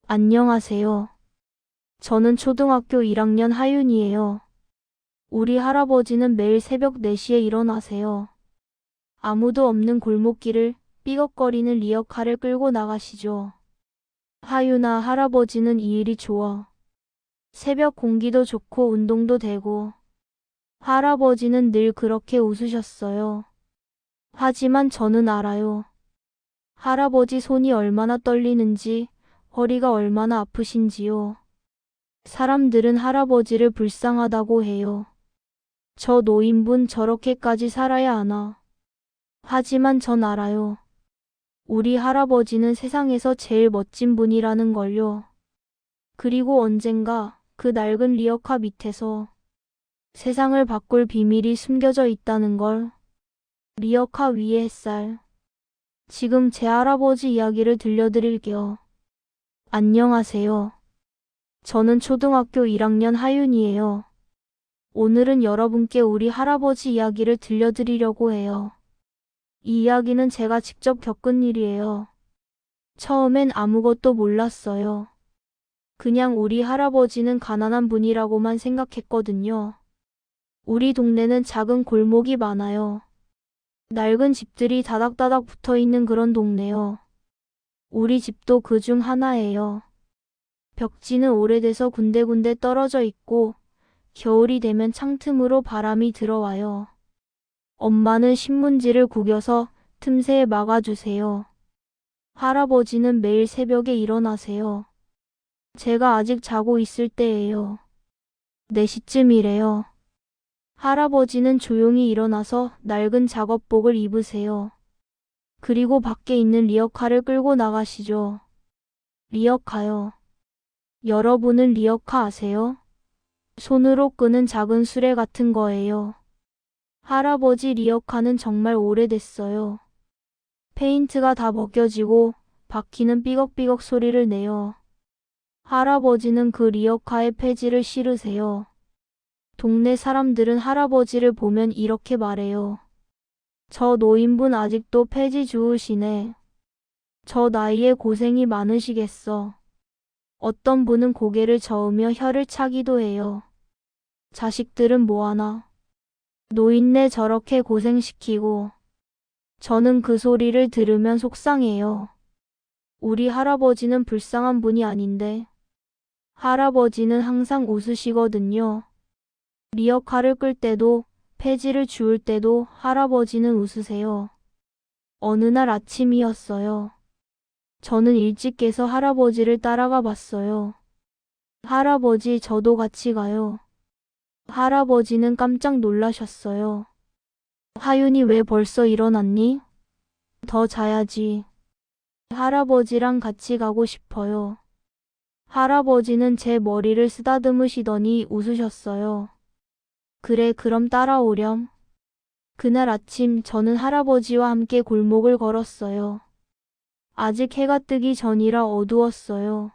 안녕하세요. 저는 초등학교 1학년 하윤이에요. 우리 할아버지는 매일 새벽 4시에 일어나세요. 아무도 없는 골목길을 삐걱거리는 리어카를 끌고 나가시죠. 하윤아, 할아버지는 이 일이 좋아. 새벽 공기도 좋고 운동도 되고. 할아버지는 늘 그렇게 웃으셨어요. 하지만 저는 알아요. 할아버지 손이 얼마나 떨리는지, 허리가 얼마나 아프신지요. 사람들은 할아버지를 불쌍하다고 해요. 저 노인분 저렇게까지 살아야 하나. 하지만 전 알아요. 우리 할아버지는 세상에서 제일 멋진 분이라는 걸요. 그리고 언젠가 그 낡은 리어카 밑에서 세상을 바꿀 비밀이 숨겨져 있다는 걸. 리어카 위의 햇살. 지금 제 할아버지 이야기를 들려드릴게요. 안녕하세요. 저는 초등학교 1학년 하윤이에요. 오늘은 여러분께 우리 할아버지 이야기를 들려드리려고 해요. 이 이야기는 제가 직접 겪은 일이에요. 처음엔 아무것도 몰랐어요. 그냥 우리 할아버지는 가난한 분이라고만 생각했거든요. 우리 동네는 작은 골목이 많아요. 낡은 집들이 다닥다닥 붙어 있는 그런 동네요. 우리 집도 그 중 하나예요. 벽지는 오래돼서 군데군데 떨어져 있고 겨울이 되면 창틈으로 바람이 들어와요. 엄마는 신문지를 구겨서 틈새에 막아주세요. 할아버지는 매일 새벽에 일어나세요. 제가 아직 자고 있을 때예요. 4시쯤이래요. 할아버지는 조용히 일어나서 낡은 작업복을 입으세요. 그리고 밖에 있는 리어카를 끌고 나가시죠. 리어카요. 여러분은 리어카 아세요? 손으로 끄는 작은 수레 같은 거예요. 할아버지 리어카는 정말 오래됐어요. 페인트가 다 벗겨지고 바퀴는 삐걱삐걱 소리를 내요. 할아버지는 그 리어카에 폐지를 실으세요. 동네 사람들은 할아버지를 보면 이렇게 말해요. 저 노인분 아직도 폐지 주우시네. 저 나이에 고생이 많으시겠어. 어떤 분은 고개를 저으며 혀를 차기도 해요. 자식들은 뭐하나. 노인네 저렇게 고생시키고. 저는 그 소리를 들으면 속상해요. 우리 할아버지는 불쌍한 분이 아닌데. 할아버지는 항상 웃으시거든요. 리어카를 끌 때도, 폐지를 주울 때도 할아버지는 웃으세요. 어느 날 아침이었어요. 저는 일찍 깨서 할아버지를 따라가 봤어요. 할아버지, 저도 같이 가요. 할아버지는 깜짝 놀라셨어요. 하윤이 왜 벌써 일어났니? 더 자야지. 할아버지랑 같이 가고 싶어요. 할아버지는 제 머리를 쓰다듬으시더니 웃으셨어요. 그래, 그럼 따라오렴. 그날 아침 저는 할아버지와 함께 골목을 걸었어요. 아직 해가 뜨기 전이라 어두웠어요.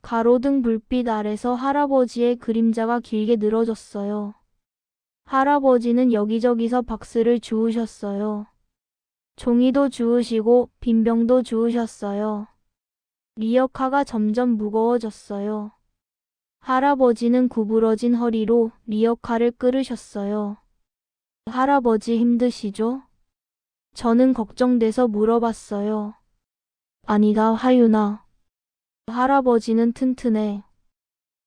가로등 불빛 아래서 할아버지의 그림자가 길게 늘어졌어요. 할아버지는 여기저기서 박스를 주우셨어요. 종이도 주우시고 빈병도 주우셨어요. 리어카가 점점 무거워졌어요. 할아버지는 구부러진 허리로 리어카를 끌으셨어요. 할아버지 힘드시죠? 저는 걱정돼서 물어봤어요. 아니다, 하윤아. 할아버지는 튼튼해.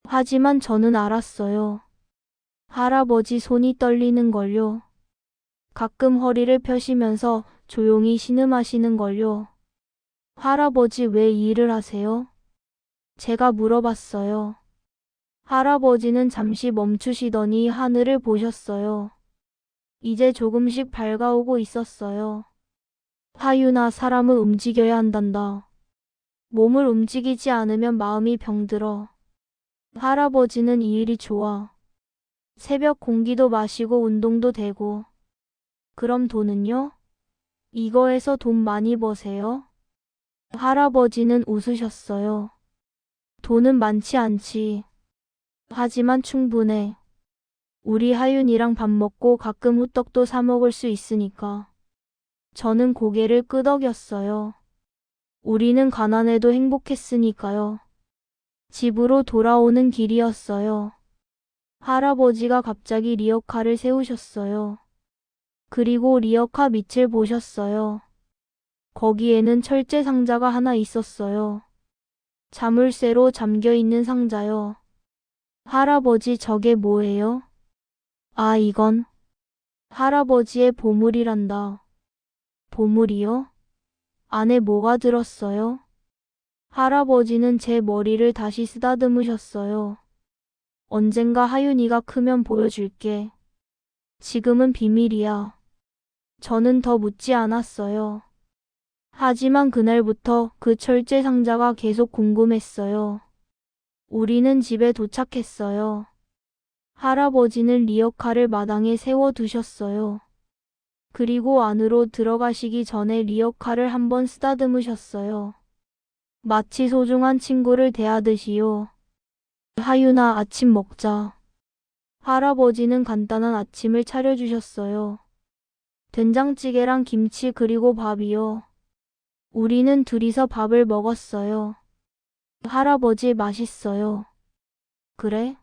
하지만 저는 알았어요. 할아버지 손이 떨리는 걸요. 가끔 허리를 펴시면서 조용히 신음하시는 걸요. 할아버지 왜 이 일을 하세요? 제가 물어봤어요. 할아버지는 잠시 멈추시더니 하늘을 보셨어요. 이제 조금씩 밝아오고 있었어요. 하윤아, 사람은 움직여야 한단다. 몸을 움직이지 않으면 마음이 병들어. 할아버지는 이 일이 좋아. 새벽 공기도 마시고 운동도 되고. 그럼 돈은요? 이거에서 돈 많이 버세요? 할아버지는 웃으셨어요. 돈은 많지 않지. 하지만 충분해. 우리 하윤이랑 밥 먹고 가끔 호떡도 사 먹을 수 있으니까. 저는 고개를 끄덕였어요. 우리는 가난해도 행복했으니까요. 집으로 돌아오는 길이었어요. 할아버지가 갑자기 리어카를 세우셨어요. 그리고 리어카 밑을 보셨어요. 거기에는 철제 상자가 하나 있었어요. 자물쇠로 잠겨있는 상자요. 할아버지, 저게 뭐예요? 아, 이건 할아버지의 보물이란다. 보물이요? 안에 뭐가 들었어요? 할아버지는 제 머리를 다시 쓰다듬으셨어요. 언젠가 하윤이가 크면 보여줄게. 지금은 비밀이야. 저는 더 묻지 않았어요. 하지만 그날부터 그 철제 상자가 계속 궁금했어요. 우리는 집에 도착했어요. 할아버지는 리어카를 마당에 세워두셨어요. 그리고 안으로 들어가시기 전에 리어카를 한번 쓰다듬으셨어요. 마치 소중한 친구를 대하듯이요. 하윤아, 아침 먹자. 할아버지는 간단한 아침을 차려주셨어요. 된장찌개랑 김치 그리고 밥이요. 우리는 둘이서 밥을 먹었어요. 할아버지, 맛있어요. 그래?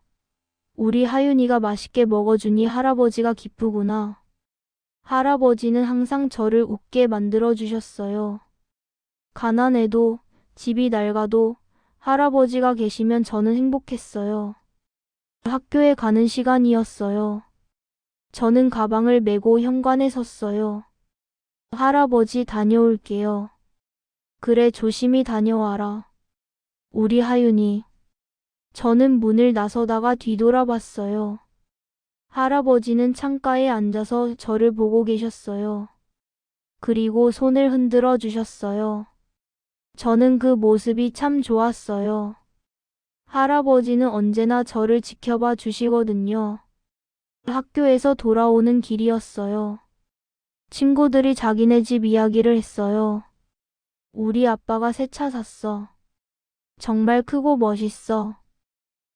우리 하윤이가 맛있게 먹어주니 할아버지가 기쁘구나. 할아버지는 항상 저를 웃게 만들어주셨어요. 가난해도, 집이 낡아도 할아버지가 계시면 저는 행복했어요. 학교에 가는 시간이었어요. 저는 가방을 메고 현관에 섰어요. 할아버지, 다녀올게요. 그래, 조심히 다녀와라. 우리 하윤이. 저는 문을 나서다가 뒤돌아봤어요. 할아버지는 창가에 앉아서 저를 보고 계셨어요. 그리고 손을 흔들어 주셨어요. 저는 그 모습이 참 좋았어요. 할아버지는 언제나 저를 지켜봐 주시거든요. 학교에서 돌아오는 길이었어요. 친구들이 자기네 집 이야기를 했어요. 우리 아빠가 새 차 샀어. 정말 크고 멋있어.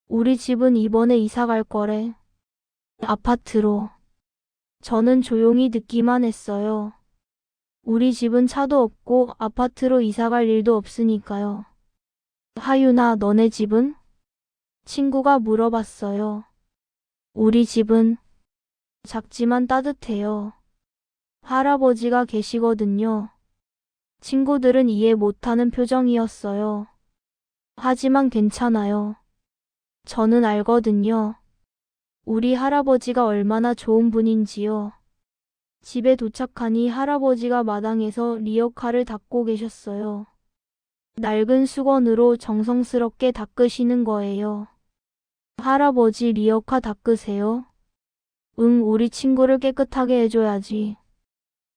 우리 집은 이번에 이사 갈 거래. 아파트로. 저는 조용히 듣기만 했어요. 우리 집은 차도 없고 아파트로 이사 갈 일도 없으니까요. 하윤아, 너네 집은? 친구가 물어봤어요. 우리 집은 작지만 따뜻해요. 할아버지가 계시거든요. 친구들은 이해 못하는 표정이었어요. 하지만 괜찮아요. 저는 알거든요. 우리 할아버지가 얼마나 좋은 분인지요. 집에 도착하니 할아버지가 마당에서 리어카를 닦고 계셨어요. 낡은 수건으로 정성스럽게 닦으시는 거예요. 할아버지, 리어카 닦으세요? 응, 우리 친구를 깨끗하게 해줘야지.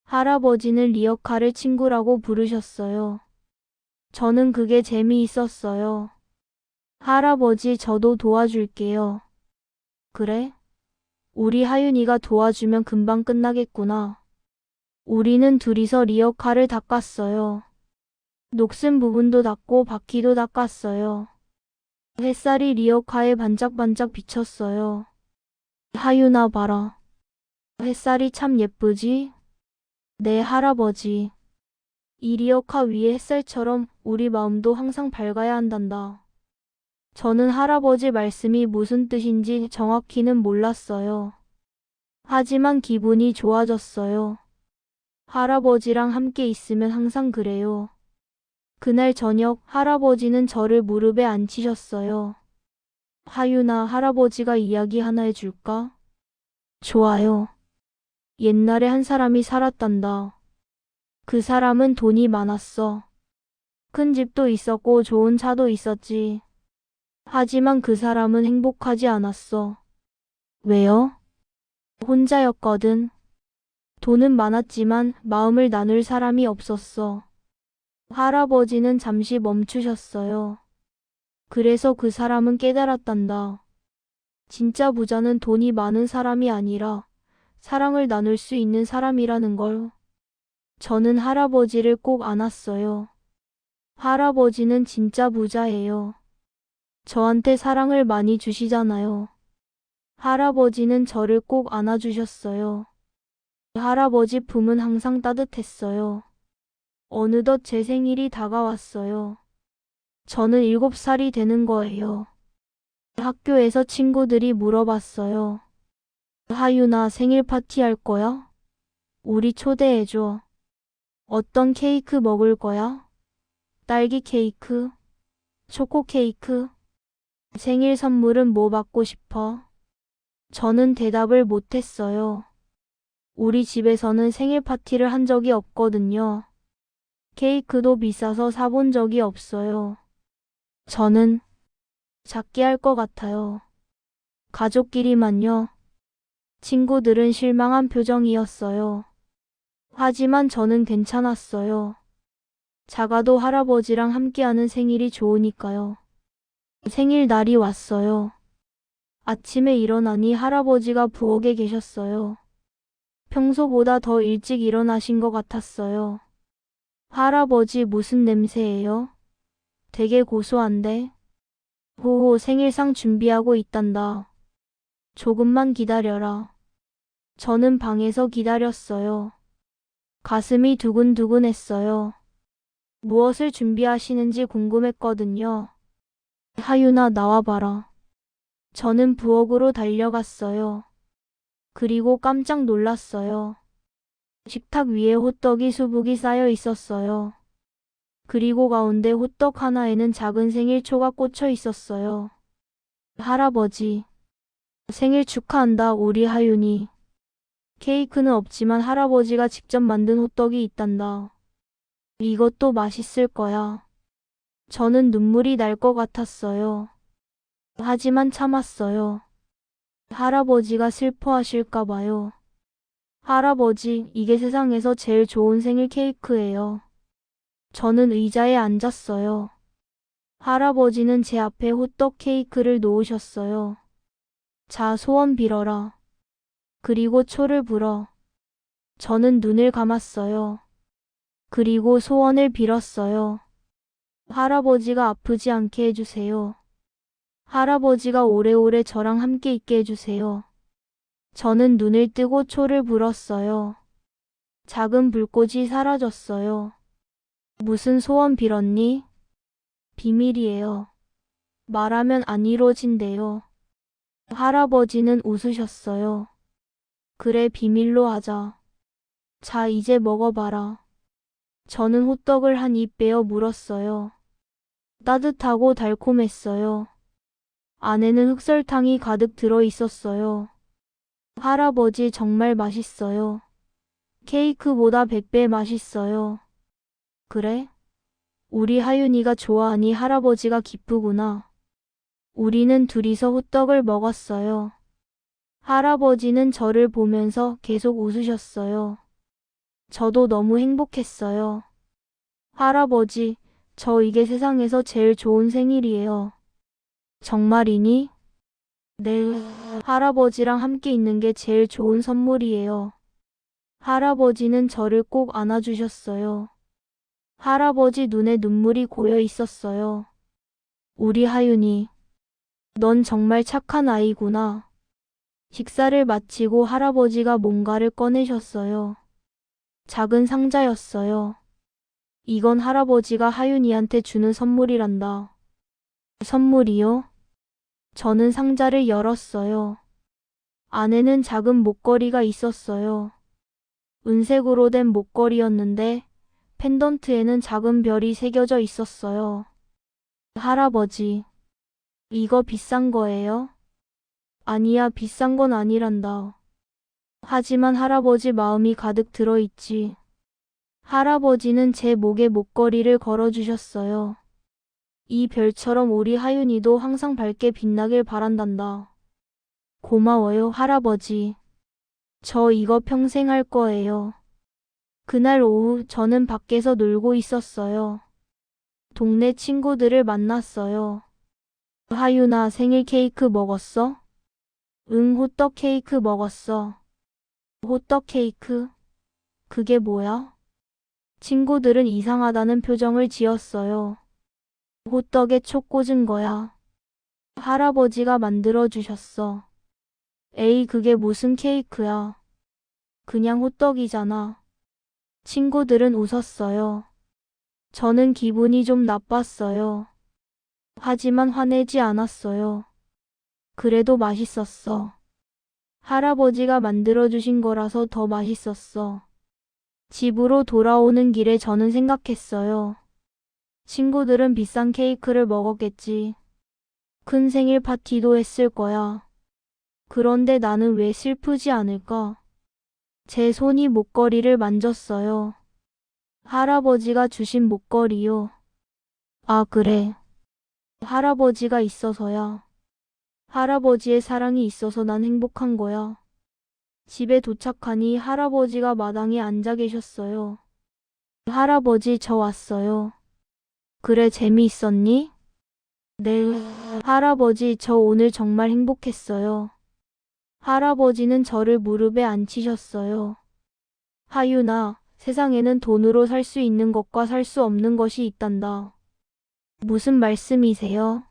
할아버지는 리어카를 친구라고 부르셨어요. 저는 그게 재미있었어요. 할아버지, 저도 도와줄게요. 그래? 우리 하윤이가 도와주면 금방 끝나겠구나. 우리는 둘이서 리어카를 닦았어요. 녹슨 부분도 닦고 바퀴도 닦았어요. 햇살이 리어카에 반짝반짝 비쳤어요. 하윤아, 봐라. 햇살이 참 예쁘지? 네, 할아버지. 이 리어카 위에 햇살처럼 우리 마음도 항상 밝아야 한단다. 저는 할아버지 말씀이 무슨 뜻인지 정확히는 몰랐어요. 하지만 기분이 좋아졌어요. 할아버지랑 함께 있으면 항상 그래요. 그날 저녁 할아버지는 저를 무릎에 앉히셨어요. 하윤아, 할아버지가 이야기 하나 해줄까? 좋아요. 옛날에 한 사람이 살았단다. 그 사람은 돈이 많았어. 큰 집도 있었고 좋은 차도 있었지. 하지만 그 사람은 행복하지 않았어. 왜요? 혼자였거든. 돈은 많았지만 마음을 나눌 사람이 없었어. 할아버지는 잠시 멈추셨어요. 그래서 그 사람은 깨달았단다. 진짜 부자는 돈이 많은 사람이 아니라 사랑을 나눌 수 있는 사람이라는 걸. 저는 할아버지를 꼭 안았어요. 할아버지는 진짜 부자예요. 저한테 사랑을 많이 주시잖아요. 할아버지는 저를 꼭 안아주셨어요. 할아버지 품은 항상 따뜻했어요. 어느덧 제 생일이 다가왔어요. 저는 7살이 되는 거예요. 학교에서 친구들이 물어봤어요. 하윤아, 생일 파티 할 거야? 우리 초대해줘. 어떤 케이크 먹을 거야? 딸기 케이크? 초코 케이크? 생일 선물은 뭐 받고 싶어? 저는 대답을 못했어요. 우리 집에서는 생일 파티를 한 적이 없거든요. 케이크도 비싸서 사본 적이 없어요. 저는 작게 할 것 같아요. 가족끼리만요. 친구들은 실망한 표정이었어요. 하지만 저는 괜찮았어요. 작아도 할아버지랑 함께하는 생일이 좋으니까요. 생일날이 왔어요. 아침에 일어나니 할아버지가 부엌에 계셨어요. 평소보다 더 일찍 일어나신 것 같았어요. 할아버지, 무슨 냄새예요? 되게 고소한데? 호호, 생일상 준비하고 있단다. 조금만 기다려라. 저는 방에서 기다렸어요. 가슴이 두근두근했어요. 무엇을 준비하시는지 궁금했거든요. 하윤아, 나와봐라. 저는 부엌으로 달려갔어요. 그리고 깜짝 놀랐어요. 식탁 위에 호떡이 수북이 쌓여 있었어요. 그리고 가운데 호떡 하나에는 작은 생일초가 꽂혀 있었어요. 할아버지, 생일 축하한다, 우리 하윤이. 케이크는 없지만 할아버지가 직접 만든 호떡이 있단다. 이것도 맛있을 거야. 저는 눈물이 날 것 같았어요. 하지만 참았어요. 할아버지가 슬퍼하실까 봐요. 할아버지, 이게 세상에서 제일 좋은 생일 케이크예요. 저는 의자에 앉았어요. 할아버지는 제 앞에 호떡 케이크를 놓으셨어요. 자, 소원 빌어라. 그리고 초를 불어. 저는 눈을 감았어요. 그리고 소원을 빌었어요. 할아버지가 아프지 않게 해주세요. 할아버지가 오래오래 저랑 함께 있게 해주세요. 저는 눈을 뜨고 초를 불었어요. 작은 불꽃이 사라졌어요. 무슨 소원 빌었니? 비밀이에요. 말하면 안 이루어진대요. 할아버지는 웃으셨어요. 그래, 비밀로 하자. 자, 이제 먹어봐라. 저는 호떡을 한 입 베어 물었어요. 따뜻하고 달콤했어요. 안에는 흑설탕이 가득 들어 있었어요. 할아버지, 정말 맛있어요. 케이크보다 100배 맛있어요. 그래? 우리 하윤이가 좋아하니 할아버지가 기쁘구나. 우리는 둘이서 호떡을 먹었어요. 할아버지는 저를 보면서 계속 웃으셨어요. 저도 너무 행복했어요. 할아버지, 저 이게 세상에서 제일 좋은 생일이에요. 정말이니? 네, 할아버지랑 함께 있는 게 제일 좋은 선물이에요. 할아버지는 저를 꼭 안아주셨어요. 할아버지 눈에 눈물이 고여 있었어요. 우리 하윤이, 넌 정말 착한 아이구나. 식사를 마치고 할아버지가 뭔가를 꺼내셨어요. 작은 상자였어요. 이건 할아버지가 하윤이한테 주는 선물이란다. 선물이요? 저는 상자를 열었어요. 안에는 작은 목걸이가 있었어요. 은색으로 된 목걸이였는데 펜던트에는 작은 별이 새겨져 있었어요. 할아버지, 이거 비싼 거예요? 아니야, 비싼 건 아니란다. 하지만 할아버지 마음이 가득 들어있지. 할아버지는 제 목에 목걸이를 걸어주셨어요. 이 별처럼 우리 하윤이도 항상 밝게 빛나길 바란단다. 고마워요, 할아버지. 저 이거 평생 할 거예요. 그날 오후 저는 밖에서 놀고 있었어요. 동네 친구들을 만났어요. 하윤아, 생일 케이크 먹었어? 응, 호떡 케이크 먹었어. 호떡 케이크? 그게 뭐야? 친구들은 이상하다는 표정을 지었어요. 호떡에 초 꽂은 거야. 할아버지가 만들어 주셨어. 에이, 그게 무슨 케이크야. 그냥 호떡이잖아. 친구들은 웃었어요. 저는 기분이 좀 나빴어요. 하지만 화내지 않았어요. 그래도 맛있었어. 할아버지가 만들어주신 거라서 더 맛있었어. 집으로 돌아오는 길에 저는 생각했어요. 친구들은 비싼 케이크를 먹었겠지. 큰 생일 파티도 했을 거야. 그런데 나는 왜 슬프지 않을까? 제 손이 목걸이를 만졌어요. 할아버지가 주신 목걸이요. 아, 그래. 할아버지가 있어서야. 할아버지의 사랑이 있어서 난 행복한 거야. 집에 도착하니 할아버지가 마당에 앉아 계셨어요. 할아버지, 저 왔어요. 그래, 재미있었니? 네. 할아버지, 저 오늘 정말 행복했어요. 할아버지는 저를 무릎에 앉히셨어요. 하윤아, 세상에는 돈으로 살 수 있는 것과 살 수 없는 것이 있단다. 무슨 말씀이세요?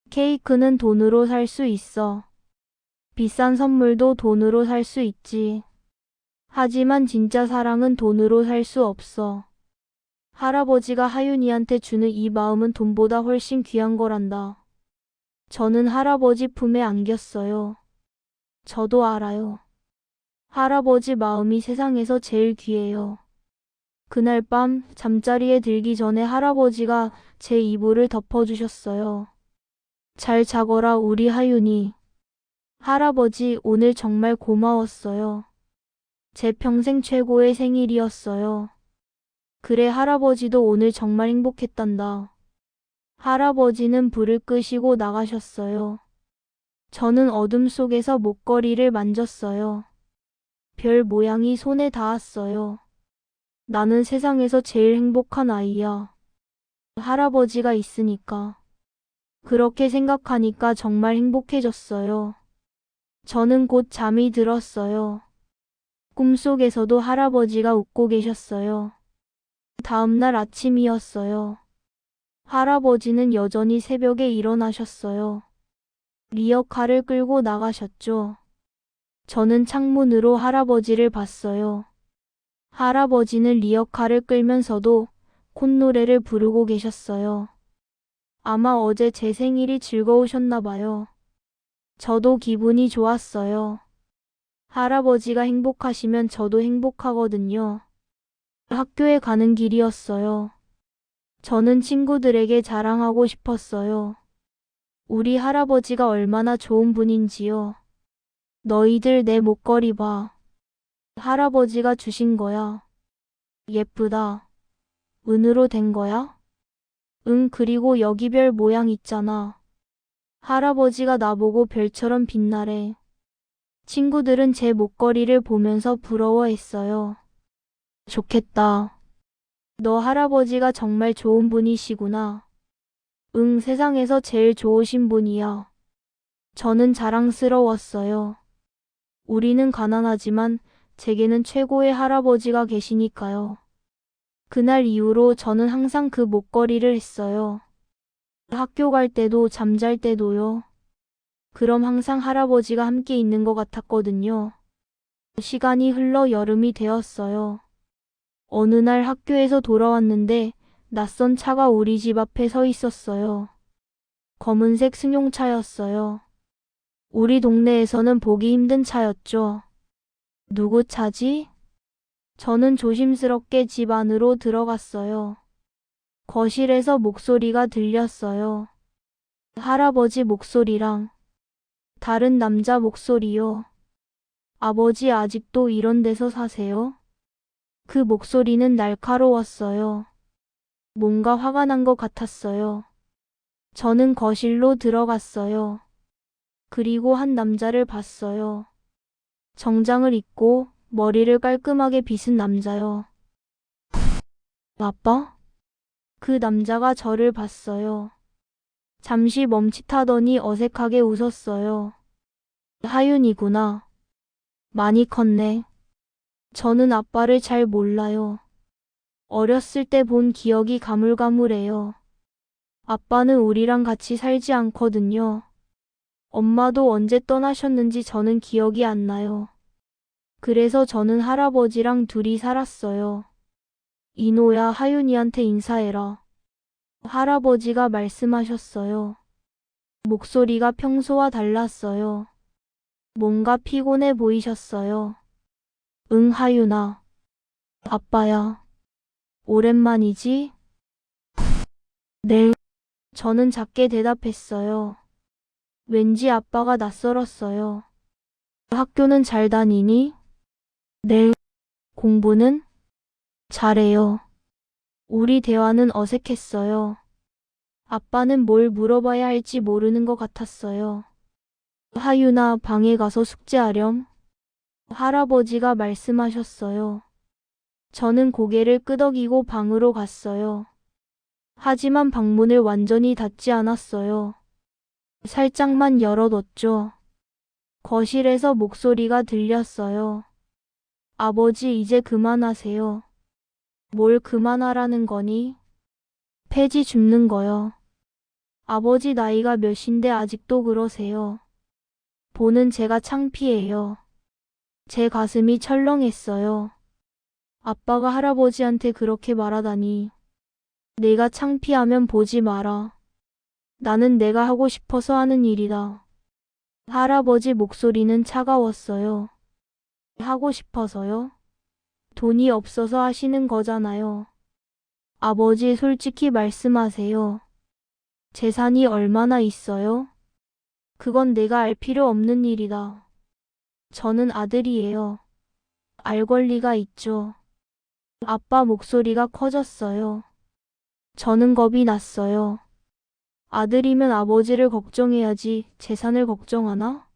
케이크는 돈으로 살 수 있어. 비싼 선물도 돈으로 살 수 있지. 하지만 진짜 사랑은 돈으로 살 수 없어. 할아버지가 하윤이한테 주는 이 마음은 돈보다 훨씬 귀한 거란다. 저는 할아버지 품에 안겼어요. 저도 알아요. 할아버지 마음이 세상에서 제일 귀해요. 그날 밤 잠자리에 들기 전에 할아버지가 제 이불을 덮어주셨어요. 잘 자거라 우리 하윤이. 할아버지, 오늘 정말 고마웠어요. 제 평생 최고의 생일이었어요. 그래, 할아버지도 오늘 정말 행복했단다. 할아버지는 불을 끄시고 나가셨어요. 저는 어둠 속에서 목걸이를 만졌어요. 별 모양이 손에 닿았어요. 나는 세상에서 제일 행복한 아이야. 할아버지가 있으니까. 그렇게 생각하니까 정말 행복해졌어요. 저는 곧 잠이 들었어요. 꿈속에서도 할아버지가 웃고 계셨어요. 다음날 아침이었어요. 할아버지는 여전히 새벽에 일어나셨어요. 리어카를 끌고 나가셨죠. 저는 창문으로 할아버지를 봤어요. 할아버지는 리어카를 끌면서도 콧노래를 부르고 계셨어요. 아마 어제 제 생일이 즐거우셨나 봐요. 저도 기분이 좋았어요. 할아버지가 행복하시면 저도 행복하거든요. 학교에 가는 길이었어요. 저는 친구들에게 자랑하고 싶었어요. 우리 할아버지가 얼마나 좋은 분인지요. 너희들 내 목걸이 봐. 할아버지가 주신 거야. 예쁘다. 은으로 된 거야? 응, 그리고 여기 별 모양 있잖아. 할아버지가 나보고 별처럼 빛나래. 친구들은 제 목걸이를 보면서 부러워했어요. 좋겠다. 너 할아버지가 정말 좋은 분이시구나. 응, 세상에서 제일 좋으신 분이야. 저는 자랑스러웠어요. 우리는 가난하지만 제게는 최고의 할아버지가 계시니까요. 그날 이후로 저는 항상 그 목걸이를 했어요. 학교 갈 때도 잠잘 때도요. 그럼 항상 할아버지가 함께 있는 것 같았거든요. 시간이 흘러 여름이 되었어요. 어느 날 학교에서 돌아왔는데 낯선 차가 우리 집 앞에 서 있었어요. 검은색 승용차였어요. 우리 동네에서는 보기 힘든 차였죠. 누구 차지? 저는 조심스럽게 집 안으로 들어갔어요. 거실에서 목소리가 들렸어요. 할아버지 목소리랑 다른 남자 목소리요. 아버지 아직도 이런 데서 사세요? 그 목소리는 날카로웠어요. 뭔가 화가 난 것 같았어요. 저는 거실로 들어갔어요. 그리고 한 남자를 봤어요. 정장을 입고 머리를 깔끔하게 빗은 남자요. 아빠? 그 남자가 저를 봤어요. 잠시 멈칫하더니 어색하게 웃었어요. 하윤이구나. 많이 컸네. 저는 아빠를 잘 몰라요. 어렸을 때 본 기억이 가물가물해요. 아빠는 우리랑 같이 살지 않거든요. 엄마도 언제 떠나셨는지 저는 기억이 안 나요. 그래서 저는 할아버지랑 둘이 살았어요. 이노야, 하윤이한테 인사해라. 할아버지가 말씀하셨어요. 목소리가 평소와 달랐어요. 뭔가 피곤해 보이셨어요. 응, 하윤아. 아빠야. 오랜만이지? 네. 저는 작게 대답했어요. 왠지 아빠가 낯설었어요. 학교는 잘 다니니? 네. 공부는? 잘해요. 우리 대화는 어색했어요. 아빠는 뭘 물어봐야 할지 모르는 것 같았어요. 하윤아, 방에 가서 숙제하렴. 할아버지가 말씀하셨어요. 저는 고개를 끄덕이고 방으로 갔어요. 하지만 방문을 완전히 닫지 않았어요. 살짝만 열어뒀죠. 거실에서 목소리가 들렸어요. 아버지, 이제 그만하세요. 뭘 그만하라는 거니? 폐지 줍는 거요. 아버지 나이가 몇인데 아직도 그러세요. 보는 제가 창피해요. 제 가슴이 철렁했어요. 아빠가 할아버지한테 그렇게 말하다니. 내가 창피하면 보지 마라. 나는 내가 하고 싶어서 하는 일이다. 할아버지 목소리는 차가웠어요. 하고 싶어서요? 돈이 없어서 하시는 거잖아요. 아버지, 솔직히 말씀하세요. 재산이 얼마나 있어요? 그건 내가 알 필요 없는 일이다. 저는 아들이에요. 알 권리가 있죠. 아빠 목소리가 커졌어요. 저는 겁이 났어요. 아들이면 아버지를 걱정해야지 재산을 걱정하나?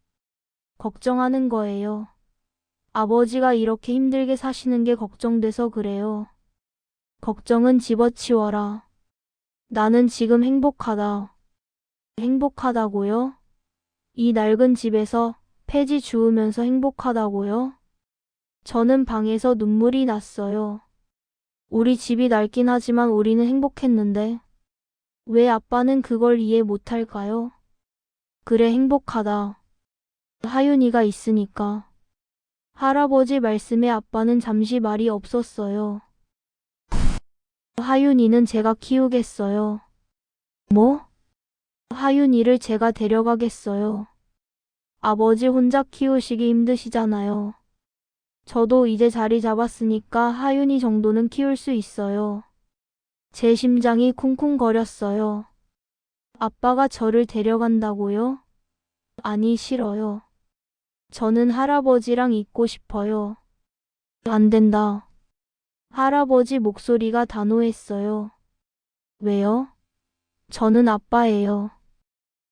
걱정하는 거예요. 아버지가 이렇게 힘들게 사시는 게 걱정돼서 그래요. 걱정은 집어치워라. 나는 지금 행복하다. 행복하다고요? 이 낡은 집에서 폐지 주우면서 행복하다고요? 저는 방에서 눈물이 났어요. 우리 집이 낡긴 하지만 우리는 행복했는데 왜 아빠는 그걸 이해 못할까요? 그래, 행복하다. 하윤이가 있으니까. 할아버지 말씀에 아빠는 잠시 말이 없었어요. 하윤이는 제가 키우겠어요. 뭐? 하윤이를 제가 데려가겠어요. 아버지 혼자 키우시기 힘드시잖아요. 저도 이제 자리 잡았으니까 하윤이 정도는 키울 수 있어요. 제 심장이 쿵쿵거렸어요. 아빠가 저를 데려간다고요? 아니, 싫어요. 저는 할아버지랑 있고 싶어요. 안 된다. 할아버지 목소리가 단호했어요. 왜요? 저는 아빠예요.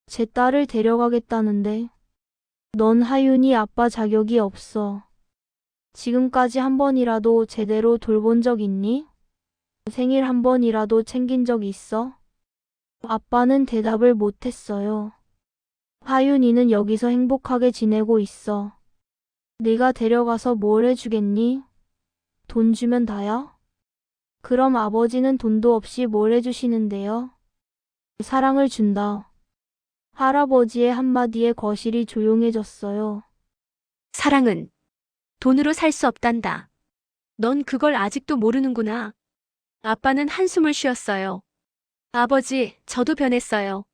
제 딸을 데려가겠다는데. 넌 하윤이 아빠 자격이 없어. 지금까지 한 번이라도 제대로 돌본 적 있니? 생일 한 번이라도 챙긴 적 있어? 아빠는 대답을 못했어요. 하윤이는 여기서 행복하게 지내고 있어. 네가 데려가서 뭘 해주겠니? 돈 주면 다야? 그럼 아버지는 돈도 없이 뭘 해주시는데요? 사랑을 준다. 할아버지의 한마디에 거실이 조용해졌어요. 사랑은 돈으로 살 수 없단다. 넌 그걸 아직도 모르는구나. 아빠는 한숨을 쉬었어요. 아버지, 저도 변했어요.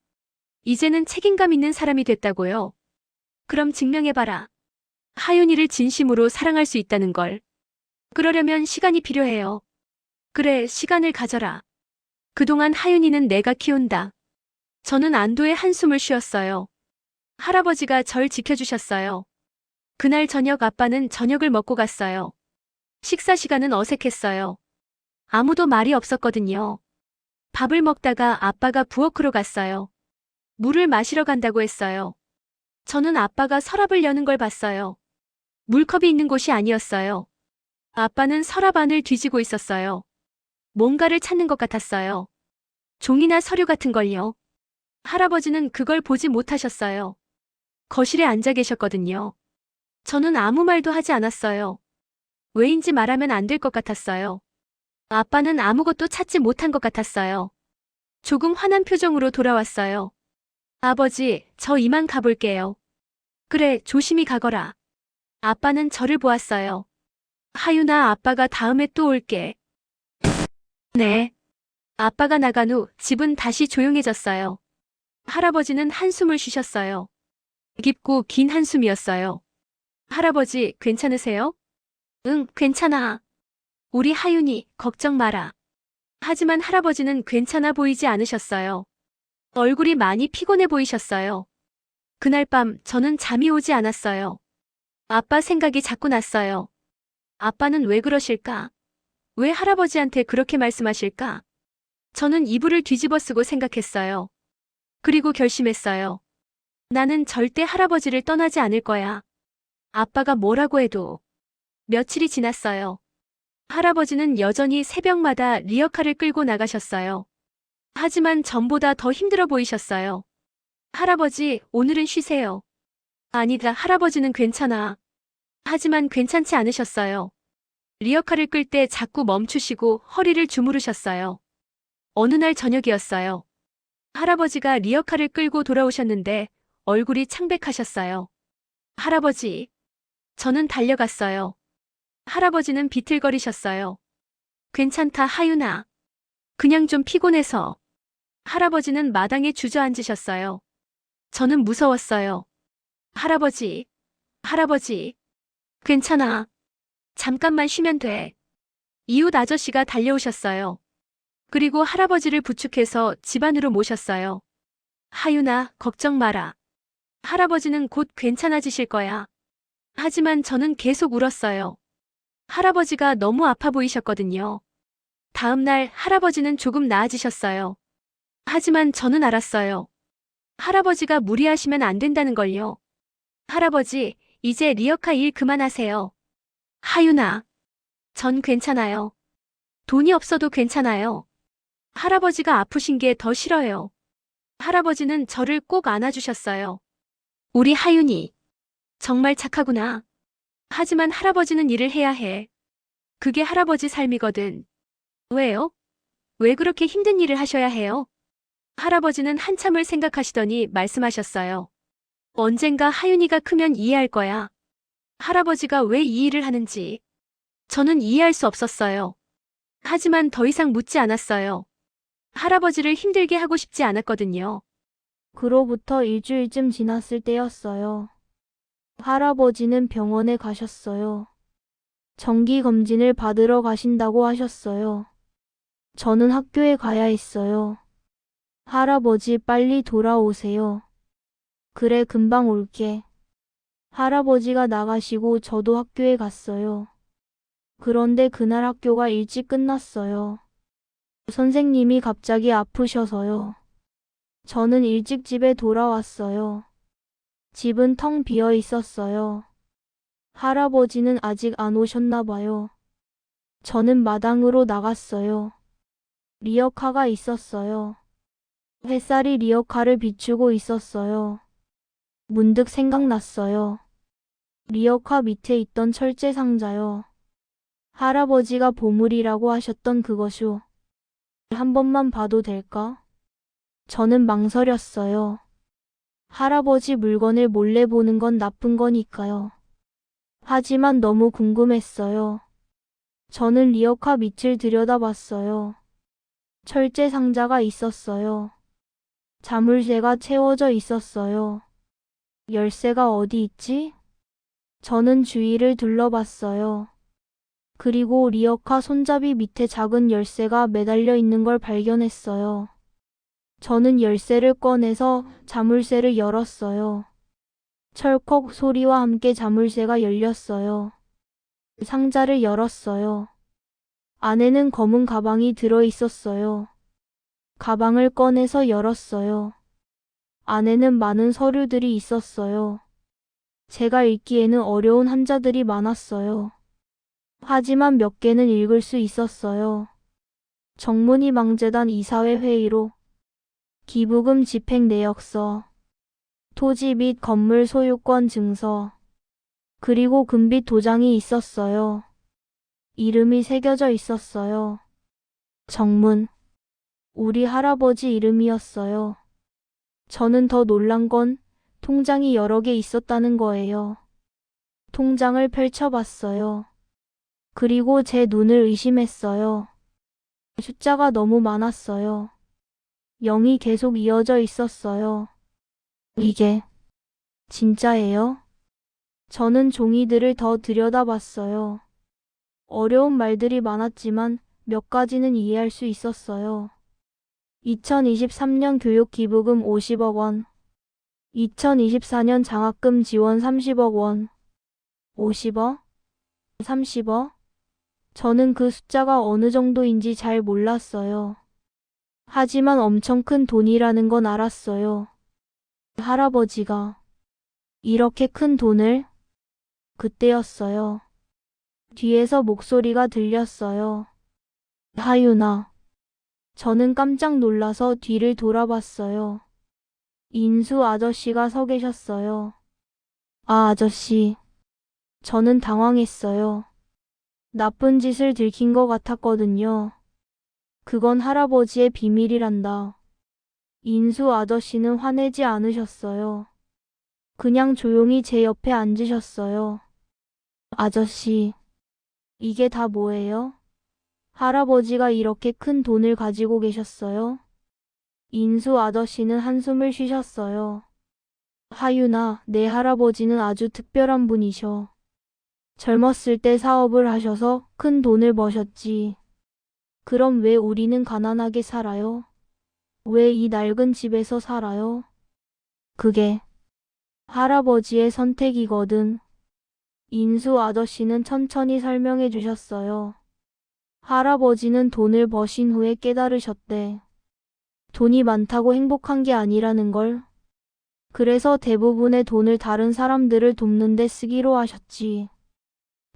이제는 책임감 있는 사람이 됐다고요. 그럼 증명해봐라. 하윤이를 진심으로 사랑할 수 있다는 걸. 그러려면 시간이 필요해요. 그래, 시간을 가져라. 그동안 하윤이는 내가 키운다. 저는 안도의 한숨을 쉬었어요. 할아버지가 절 지켜주셨어요. 그날 저녁 아빠는 저녁을 먹고 갔어요. 식사 시간은 어색했어요. 아무도 말이 없었거든요. 밥을 먹다가 아빠가 부엌으로 갔어요. 물을 마시러 간다고 했어요. 저는 아빠가 서랍을 여는 걸 봤어요. 물컵이 있는 곳이 아니었어요. 아빠는 서랍 안을 뒤지고 있었어요. 뭔가를 찾는 것 같았어요. 종이나 서류 같은 걸요. 할아버지는 그걸 보지 못하셨어요. 거실에 앉아 계셨거든요. 저는 아무 말도 하지 않았어요. 왜인지 말하면 안 될 것 같았어요. 아빠는 아무것도 찾지 못한 것 같았어요. 조금 화난 표정으로 돌아왔어요. 아버지, 저 이만 가볼게요. 그래, 조심히 가거라. 아빠는 저를 보았어요. 하윤아, 아빠가 다음에 또 올게. 네. 아빠가 나간 후 집은 다시 조용해졌어요. 할아버지는 한숨을 쉬셨어요. 깊고 긴 한숨이었어요. 할아버지, 괜찮으세요? 응, 괜찮아. 우리 하윤이, 걱정 마라. 하지만 할아버지는 괜찮아 보이지 않으셨어요. 얼굴이 많이 피곤해 보이셨어요. 그날 밤 저는 잠이 오지 않았어요. 아빠 생각이 자꾸 났어요. 아빠는 왜 그러실까? 왜 할아버지한테 그렇게 말씀하실까? 저는 이불을 뒤집어 쓰고 생각했어요. 그리고 결심했어요. 나는 절대 할아버지를 떠나지 않을 거야. 아빠가 뭐라고 해도. 며칠이 지났어요. 할아버지는 여전히 새벽마다 리어카를 끌고 나가셨어요. 하지만 전보다 더 힘들어 보이셨어요. 할아버지, 오늘은 쉬세요. 아니다, 할아버지는 괜찮아. 하지만 괜찮지 않으셨어요. 리어카를 끌 때 자꾸 멈추시고 허리를 주무르셨어요. 어느 날 저녁이었어요. 할아버지가 리어카를 끌고 돌아오셨는데 얼굴이 창백하셨어요. 할아버지. 저는 달려갔어요. 할아버지는 비틀거리셨어요. 괜찮다, 하윤아. 그냥 좀 피곤해서. 할아버지는 마당에 주저앉으셨어요. 저는 무서웠어요. 할아버지. 할아버지. 괜찮아. 잠깐만 쉬면 돼. 이웃 아저씨가 달려오셨어요. 그리고 할아버지를 부축해서 집 안으로 모셨어요. 하윤아, 걱정 마라. 할아버지는 곧 괜찮아지실 거야. 하지만 저는 계속 울었어요. 할아버지가 너무 아파 보이셨거든요. 다음 날 할아버지는 조금 나아지셨어요. 하지만 저는 알았어요. 할아버지가 무리하시면 안 된다는 걸요. 할아버지, 이제 리어카 일 그만하세요. 하윤아, 전 괜찮아요. 돈이 없어도 괜찮아요. 할아버지가 아프신 게 더 싫어요. 할아버지는 저를 꼭 안아주셨어요. 우리 하윤이 정말 착하구나. 하지만 할아버지는 일을 해야 해. 그게 할아버지 삶이거든. 왜요? 왜 그렇게 힘든 일을 하셔야 해요? 할아버지는 한참을 생각하시더니 말씀하셨어요. 언젠가 하윤이가 크면 이해할 거야. 할아버지가 왜 이 일을 하는지. 저는 이해할 수 없었어요. 하지만 더 이상 묻지 않았어요. 할아버지를 힘들게 하고 싶지 않았거든요. 그로부터 일주일쯤 지났을 때였어요. 할아버지는 병원에 가셨어요. 정기 검진을 받으러 가신다고 하셨어요. 저는 학교에 가야 했어요. 할아버지 빨리 돌아오세요. 그래, 금방 올게. 할아버지가 나가시고 저도 학교에 갔어요. 그런데 그날 학교가 일찍 끝났어요. 선생님이 갑자기 아프셔서요. 저는 일찍 집에 돌아왔어요. 집은 텅 비어 있었어요. 할아버지는 아직 안 오셨나 봐요. 저는 마당으로 나갔어요. 리어카가 있었어요. 햇살이 리어카를 비추고 있었어요. 문득 생각났어요. 리어카 밑에 있던 철제 상자요. 할아버지가 보물이라고 하셨던 그것이요. 한 번만 봐도 될까? 저는 망설였어요. 할아버지 물건을 몰래 보는 건 나쁜 거니까요. 하지만 너무 궁금했어요. 저는 리어카 밑을 들여다봤어요. 철제 상자가 있었어요. 자물쇠가 채워져 있었어요. 열쇠가 어디 있지? 저는 주위를 둘러봤어요. 그리고 리어카 손잡이 밑에 작은 열쇠가 매달려 있는 걸 발견했어요. 저는 열쇠를 꺼내서 자물쇠를 열었어요. 철컥 소리와 함께 자물쇠가 열렸어요. 상자를 열었어요. 안에는 검은 가방이 들어 있었어요. 가방을 꺼내서 열었어요. 안에는 많은 서류들이 있었어요. 제가 읽기에는 어려운 한자들이 많았어요. 하지만 몇 개는 읽을 수 있었어요. 정문희망재단 이사회 회의록, 기부금 집행 내역서, 토지 및 건물 소유권 증서, 그리고 금빛 도장이 있었어요. 이름이 새겨져 있었어요. 정문. 우리 할아버지 이름이었어요. 저는 더 놀란 건 통장이 여러 개 있었다는 거예요. 통장을 펼쳐봤어요. 그리고 제 눈을 의심했어요. 숫자가 너무 많았어요. 0이 계속 이어져 있었어요. 이게 진짜예요? 저는 종이들을 더 들여다봤어요. 어려운 말들이 많았지만 몇 가지는 이해할 수 있었어요. 2023년 교육기부금 50억 원, 2024년 장학금 지원 30억 원, 50억? 30억? 저는 그 숫자가 어느 정도인지 잘 몰랐어요. 하지만 엄청 큰 돈이라는 건 알았어요. 할아버지가 이렇게 큰 돈을? 그때였어요. 뒤에서 목소리가 들렸어요. 하윤아. 저는 깜짝 놀라서 뒤를 돌아봤어요. 인수 아저씨가 서 계셨어요. 아, 아저씨. 저는 당황했어요. 나쁜 짓을 들킨 것 같았거든요. 그건 할아버지의 비밀이란다. 인수 아저씨는 화내지 않으셨어요. 그냥 조용히 제 옆에 앉으셨어요. 아저씨, 이게 다 뭐예요? 할아버지가 이렇게 큰 돈을 가지고 계셨어요? 인수 아저씨는 한숨을 쉬셨어요. 하윤아, 내 할아버지는 아주 특별한 분이셔. 젊었을 때 사업을 하셔서 큰 돈을 버셨지. 그럼 왜 우리는 가난하게 살아요? 왜 이 낡은 집에서 살아요? 그게 할아버지의 선택이거든. 인수 아저씨는 천천히 설명해 주셨어요. 할아버지는 돈을 버신 후에 깨달으셨대. 돈이 많다고 행복한 게 아니라는 걸. 그래서 대부분의 돈을 다른 사람들을 돕는 데 쓰기로 하셨지.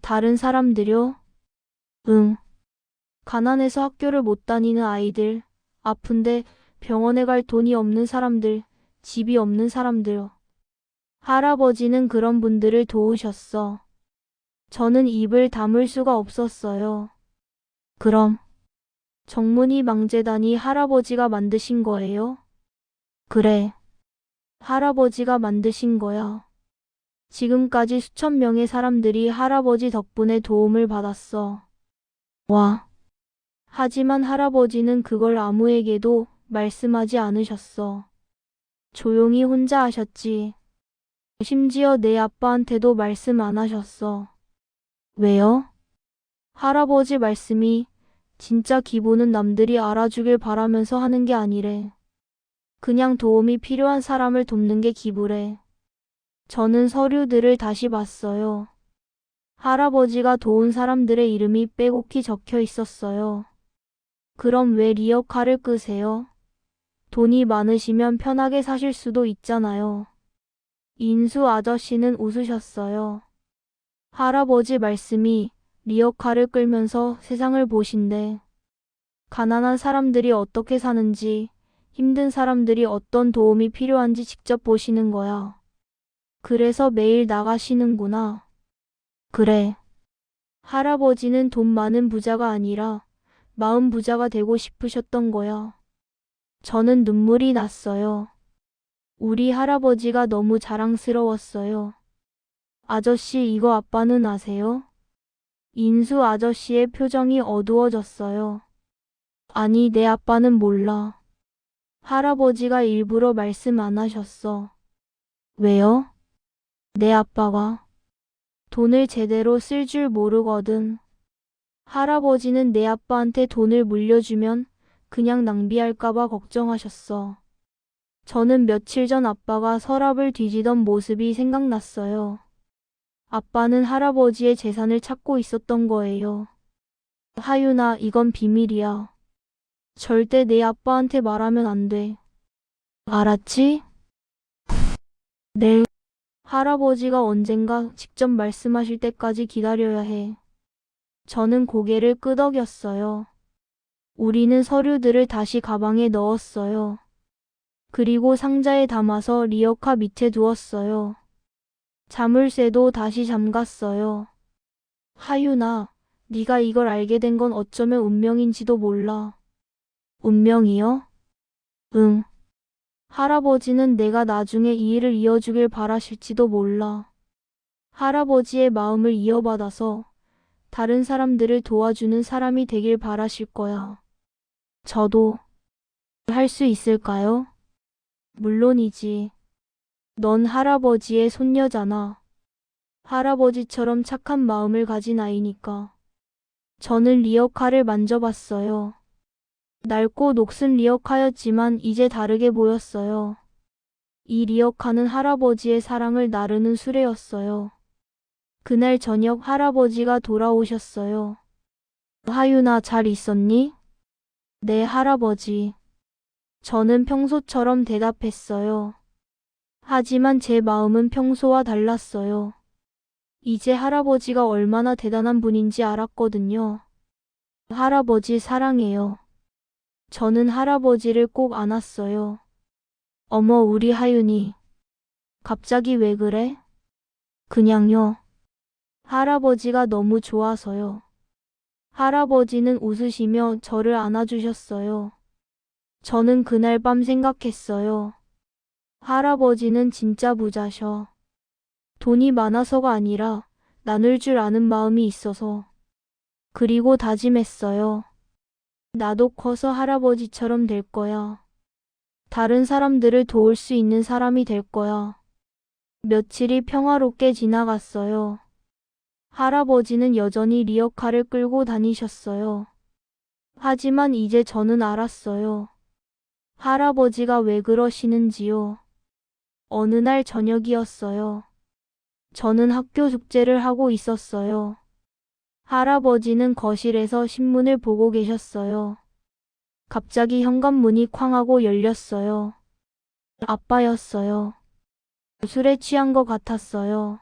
다른 사람들요? 응. 가난해서 학교를 못 다니는 아이들, 아픈데 병원에 갈 돈이 없는 사람들, 집이 없는 사람들. 할아버지는 그런 분들을 도우셨어. 저는 입을 다물 수가 없었어요. 그럼 정문이 망재단이 할아버지가 만드신 거예요? 그래. 할아버지가 만드신 거야. 지금까지 수천 명의 사람들이 할아버지 덕분에 도움을 받았어. 와. 하지만 할아버지는 그걸 아무에게도 말씀하지 않으셨어. 조용히 혼자 하셨지. 심지어 내 아빠한테도 말씀 안 하셨어. 왜요? 할아버지 말씀이 진짜 기부는 남들이 알아주길 바라면서 하는 게 아니래. 그냥 도움이 필요한 사람을 돕는 게 기부래. 저는 서류들을 다시 봤어요. 할아버지가 도운 사람들의 이름이 빼곡히 적혀 있었어요. 그럼 왜 리어카를 끄세요? 돈이 많으시면 편하게 사실 수도 있잖아요. 인수 아저씨는 웃으셨어요. 할아버지 말씀이 리어카를 끌면서 세상을 보신대. 가난한 사람들이 어떻게 사는지, 힘든 사람들이 어떤 도움이 필요한지 직접 보시는 거야. 그래서 매일 나가시는구나. 그래. 할아버지는 돈 많은 부자가 아니라 마음 부자가 되고 싶으셨던 거야. 저는 눈물이 났어요. 우리 할아버지가 너무 자랑스러웠어요. 아저씨, 이거 아빠는 아세요? 인수 아저씨의 표정이 어두워졌어요. 아니, 내 아빠는 몰라. 할아버지가 일부러 말씀 안 하셨어. 왜요? 내 아빠가 돈을 제대로 쓸 줄 모르거든. 할아버지는 내 아빠한테 돈을 물려주면 그냥 낭비할까봐 걱정하셨어. 저는 며칠 전 아빠가 서랍을 뒤지던 모습이 생각났어요. 아빠는 할아버지의 재산을 찾고 있었던 거예요. 하윤아, 이건 비밀이야. 절대 내 아빠한테 말하면 안 돼. 알았지? 네. 할아버지가 언젠가 직접 말씀하실 때까지 기다려야 해. 저는 고개를 끄덕였어요. 우리는 서류들을 다시 가방에 넣었어요. 그리고 상자에 담아서 리어카 밑에 두었어요. 자물쇠도 다시 잠갔어요. 하윤아, 네가 이걸 알게 된 건 어쩌면 운명인지도 몰라. 운명이요? 응. 할아버지는 내가 나중에 이 일을 이어주길 바라실지도 몰라. 할아버지의 마음을 이어받아서 다른 사람들을 도와주는 사람이 되길 바라실 거야. 저도 할 수 있을까요? 물론이지. 넌 할아버지의 손녀잖아. 할아버지처럼 착한 마음을 가진 아이니까. 저는 리어카를 만져봤어요. 낡고 녹슨 리어카였지만 이제 다르게 보였어요. 이 리어카는 할아버지의 사랑을 나르는 수레였어요. 그날 저녁 할아버지가 돌아오셨어요. 하윤아, 잘 있었니? 네, 할아버지. 저는 평소처럼 대답했어요. 하지만 제 마음은 평소와 달랐어요. 이제 할아버지가 얼마나 대단한 분인지 알았거든요. 할아버지 사랑해요. 저는 할아버지를 꼭 안았어요. 어머, 우리 하윤이. 갑자기 왜 그래? 그냥요. 할아버지가 너무 좋아서요. 할아버지는 웃으시며 저를 안아주셨어요. 저는 그날 밤 생각했어요. 할아버지는 진짜 부자셔. 돈이 많아서가 아니라 나눌 줄 아는 마음이 있어서. 그리고 다짐했어요. 나도 커서 할아버지처럼 될 거야. 다른 사람들을 도울 수 있는 사람이 될 거야. 며칠이 평화롭게 지나갔어요. 할아버지는 여전히 리어카를 끌고 다니셨어요. 하지만 이제 저는 알았어요. 할아버지가 왜 그러시는지요. 어느 날 저녁이었어요. 저는 학교 숙제를 하고 있었어요. 할아버지는 거실에서 신문을 보고 계셨어요. 갑자기 현관문이 쾅 하고 열렸어요. 아빠였어요. 술에 취한 것 같았어요.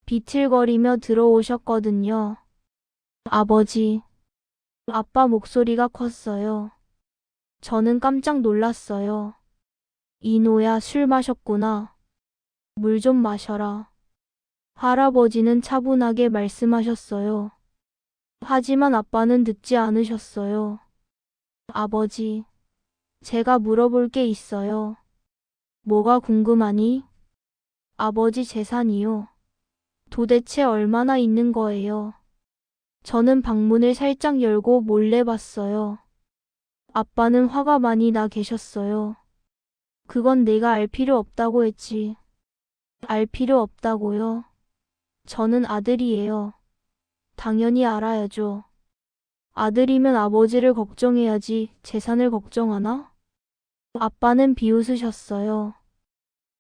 비틀거리며 들어오셨거든요. 아버지. 아빠 목소리가 컸어요. 저는 깜짝 놀랐어요. 이노야, 술 마셨구나. 물 좀 마셔라. 할아버지는 차분하게 말씀하셨어요. 하지만 아빠는 듣지 않으셨어요. 아버지, 제가 물어볼 게 있어요. 뭐가 궁금하니? 아버지 재산이요. 도대체 얼마나 있는 거예요? 저는 방문을 살짝 열고 몰래 봤어요. 아빠는 화가 많이 나 계셨어요. 그건 내가 알 필요 없다고 했지. 알 필요 없다고요? 저는 아들이에요. 당연히 알아야죠. 아들이면 아버지를 걱정해야지 재산을 걱정하나? 아빠는 비웃으셨어요.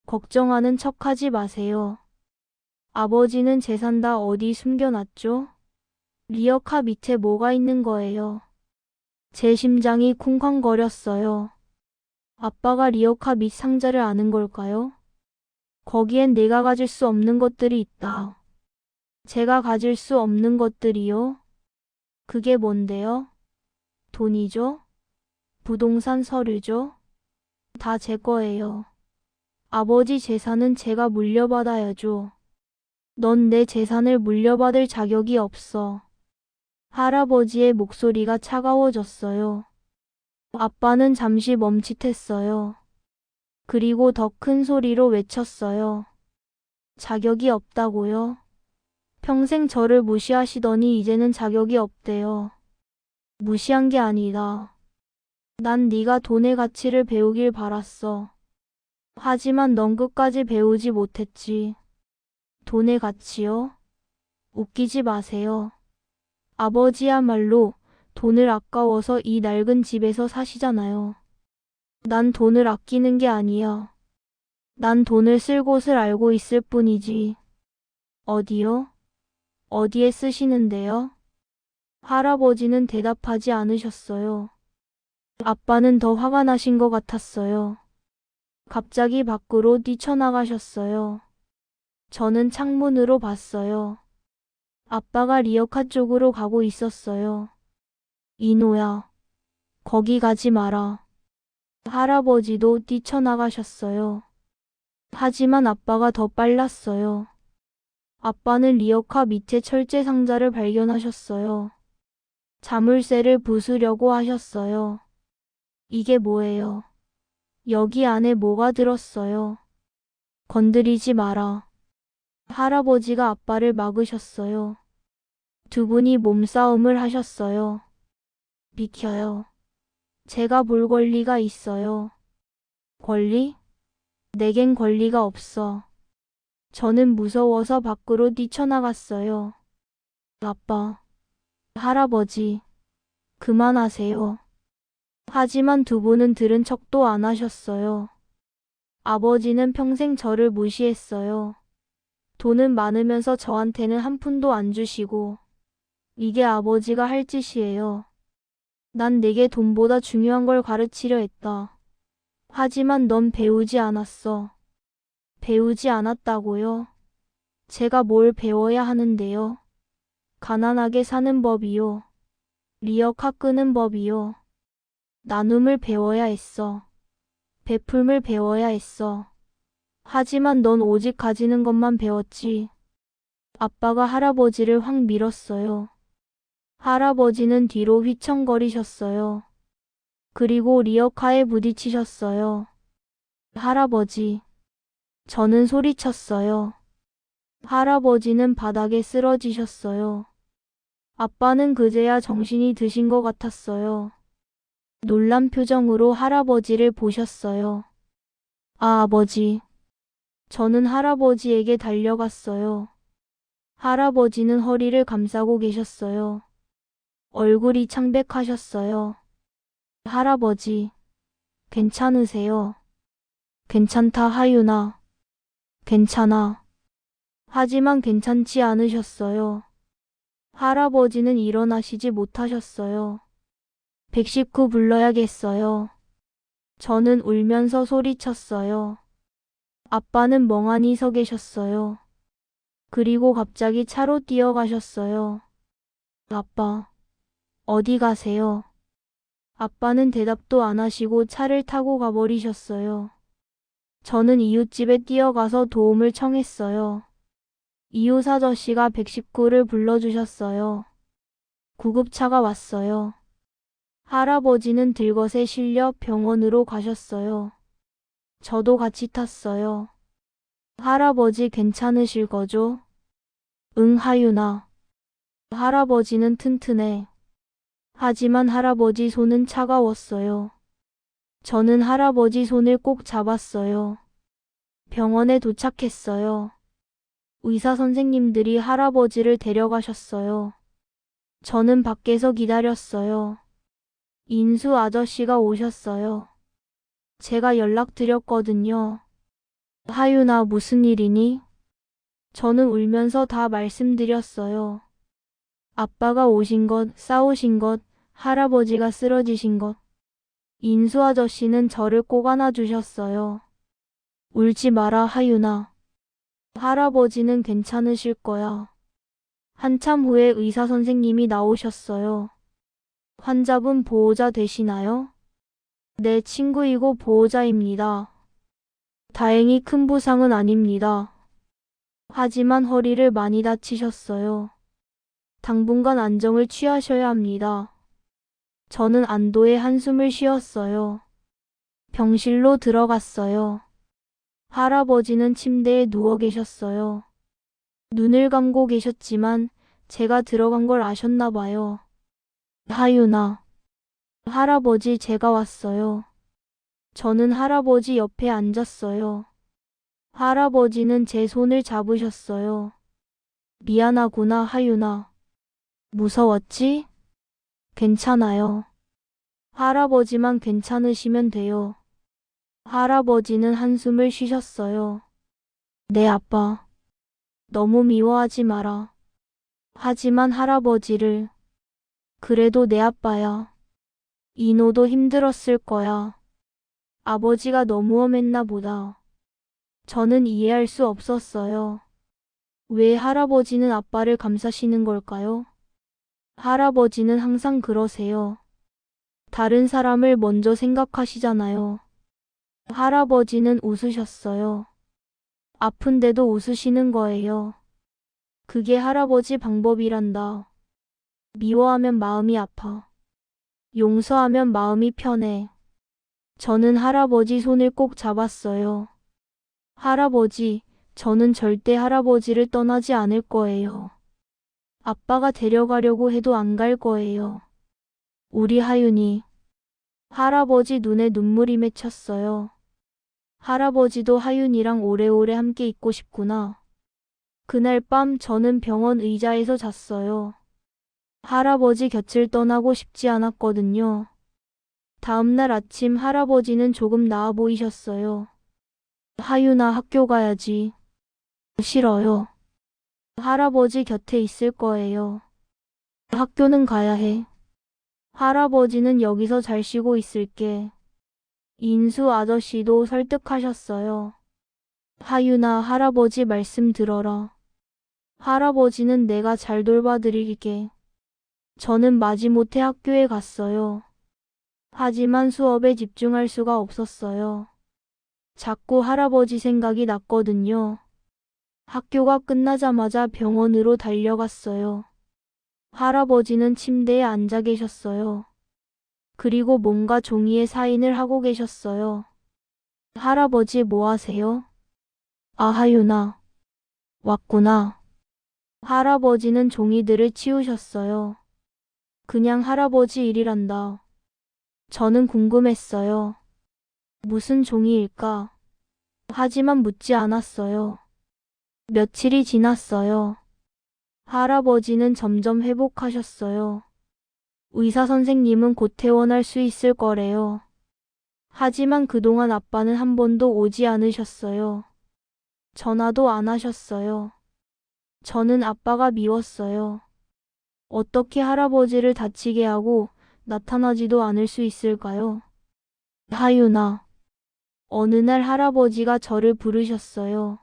걱정하는 척하지 마세요. 아버지는 재산 다 어디 숨겨놨죠? 리어카 밑에 뭐가 있는 거예요? 제 심장이 쿵쾅거렸어요. 아빠가 리어카 밑 상자를 아는 걸까요? 거기엔 내가 가질 수 없는 것들이 있다. 제가 가질 수 없는 것들이요? 그게 뭔데요? 돈이죠? 부동산 서류죠? 다 제 거예요. 아버지 재산은 제가 물려받아야죠. 넌 내 재산을 물려받을 자격이 없어. 할아버지의 목소리가 차가워졌어요. 아빠는 잠시 멈칫했어요. 그리고 더 큰 소리로 외쳤어요. 자격이 없다고요? 평생 저를 무시하시더니 이제는 자격이 없대요. 무시한 게 아니다. 난 네가 돈의 가치를 배우길 바랐어. 하지만 넌 끝까지 배우지 못했지. 돈의 가치요? 웃기지 마세요. 아버지야말로 돈을 아까워서 이 낡은 집에서 사시잖아요. 난 돈을 아끼는 게 아니야. 난 돈을 쓸 곳을 알고 있을 뿐이지. 어디요? 어디에 쓰시는데요? 할아버지는 대답하지 않으셨어요. 아빠는 더 화가 나신 것 같았어요. 갑자기 밖으로 뛰쳐나가셨어요. 저는 창문으로 봤어요. 아빠가 리어카 쪽으로 가고 있었어요. 이노야, 거기 가지 마라. 할아버지도 뛰쳐나가셨어요. 하지만 아빠가 더 빨랐어요. 아빠는 리어카 밑에 철제 상자를 발견하셨어요. 자물쇠를 부수려고 하셨어요. 이게 뭐예요? 여기 안에 뭐가 들었어요? 건드리지 마라. 할아버지가 아빠를 막으셨어요. 두 분이 몸싸움을 하셨어요. 비켜요. 제가 볼 권리가 있어요. 권리? 내겐 권리가 없어. 저는 무서워서 밖으로 뛰쳐나갔어요. 아빠, 할아버지, 그만하세요. 하지만 두 분은 들은 척도 안 하셨어요. 아버지는 평생 저를 무시했어요. 돈은 많으면서 저한테는 한 푼도 안 주시고, 이게 아버지가 할 짓이에요. 난 내게 돈보다 중요한 걸 가르치려 했다. 하지만 넌 배우지 않았어. 배우지 않았다고요? 제가 뭘 배워야 하는데요? 가난하게 사는 법이요. 리어카 끄는 법이요. 나눔을 배워야 했어. 베풀음을 배워야 했어. 하지만 넌 오직 가지는 것만 배웠지. 아빠가 할아버지를 확 밀었어요. 할아버지는 뒤로 휘청거리셨어요. 그리고 리어카에 부딪히셨어요. 할아버지. 저는 소리쳤어요. 할아버지는 바닥에 쓰러지셨어요. 아빠는 그제야 정신이 드신 것 같았어요. 놀란 표정으로 할아버지를 보셨어요. 아, 아버지. 저는 할아버지에게 달려갔어요. 할아버지는 허리를 감싸고 계셨어요. 얼굴이 창백하셨어요. 할아버지, 괜찮으세요? 괜찮다, 하윤아. 괜찮아. 하지만 괜찮지 않으셨어요. 할아버지는 일어나시지 못하셨어요. 119 불러야겠어요. 저는 울면서 소리쳤어요. 아빠는 멍하니 서 계셨어요. 그리고 갑자기 차로 뛰어가셨어요. 아빠, 어디 가세요? 아빠는 대답도 안 하시고 차를 타고 가버리셨어요. 저는 이웃집에 뛰어가서 도움을 청했어요. 이웃 아저씨가 119를 불러주셨어요. 구급차가 왔어요. 할아버지는 들것에 실려 병원으로 가셨어요. 저도 같이 탔어요. 할아버지 괜찮으실 거죠? 응, 하윤아. 할아버지는 튼튼해. 하지만 할아버지 손은 차가웠어요. 저는 할아버지 손을 꼭 잡았어요. 병원에 도착했어요. 의사 선생님들이 할아버지를 데려가셨어요. 저는 밖에서 기다렸어요. 인수 아저씨가 오셨어요. 제가 연락드렸거든요. 하윤아, 무슨 일이니? 저는 울면서 다 말씀드렸어요. 아빠가 오신 것, 싸우신 것, 할아버지가 쓰러지신 것. 인수 아저씨는 저를 꼭 안아주셨어요. 울지 마라, 하윤아. 할아버지는 괜찮으실 거야. 한참 후에 의사 선생님이 나오셨어요. 환자분 보호자 되시나요? 네, 친구이고 보호자입니다. 다행히 큰 부상은 아닙니다. 하지만 허리를 많이 다치셨어요. 당분간 안정을 취하셔야 합니다. 저는 안도의 한숨을 쉬었어요. 병실로 들어갔어요. 할아버지는 침대에 누워 계셨어요. 눈을 감고 계셨지만 제가 들어간 걸 아셨나 봐요. 하윤아. 할아버지, 제가 왔어요. 저는 할아버지 옆에 앉았어요. 할아버지는 제 손을 잡으셨어요. 미안하구나, 하윤아. 무서웠지? 괜찮아요. 할아버지만 괜찮으시면 돼요. 할아버지는 한숨을 쉬셨어요. 네, 아빠. 너무 미워하지 마라. 하지만 할아버지를. 그래도 내 아빠야. 인호도 힘들었을 거야. 아버지가 너무 험했나 보다. 저는 이해할 수 없었어요. 왜 할아버지는 아빠를 감싸시는 걸까요? 할아버지는 항상 그러세요. 다른 사람을 먼저 생각하시잖아요. 할아버지는 웃으셨어요. 아픈데도 웃으시는 거예요. 그게 할아버지 방법이란다. 미워하면 마음이 아파. 용서하면 마음이 편해. 저는 할아버지 손을 꼭 잡았어요. 할아버지, 저는 절대 할아버지를 떠나지 않을 거예요. 아빠가 데려가려고 해도 안 갈 거예요. 우리 하윤이. 할아버지 눈에 눈물이 맺혔어요. 할아버지도 하윤이랑 오래오래 함께 있고 싶구나. 그날 밤 저는 병원 의자에서 잤어요. 할아버지 곁을 떠나고 싶지 않았거든요. 다음날 아침 할아버지는 조금 나아 보이셨어요. 하윤아, 학교 가야지. 싫어요. 할아버지 곁에 있을 거예요. 학교는 가야 해. 할아버지는 여기서 잘 쉬고 있을게. 인수 아저씨도 설득하셨어요. 하윤아, 할아버지 말씀 들어라. 할아버지는 내가 잘 돌봐드릴게. 저는 마지못해 학교에 갔어요. 하지만 수업에 집중할 수가 없었어요. 자꾸 할아버지 생각이 났거든요. 학교가 끝나자마자 병원으로 달려갔어요. 할아버지는 침대에 앉아 계셨어요. 그리고 뭔가 종이에 사인을 하고 계셨어요. 할아버지 뭐 하세요? 아, 하윤아. 왔구나. 할아버지는 종이들을 치우셨어요. 그냥 할아버지 일이란다. 저는 궁금했어요. 무슨 종이일까? 하지만 묻지 않았어요. 며칠이 지났어요. 할아버지는 점점 회복하셨어요. 의사 선생님은 곧 퇴원할 수 있을 거래요. 하지만 그동안 아빠는 한 번도 오지 않으셨어요. 전화도 안 하셨어요. 저는 아빠가 미웠어요. 어떻게 할아버지를 다치게 하고 나타나지도 않을 수 있을까요? 하윤아. 어느 날 할아버지가 저를 부르셨어요.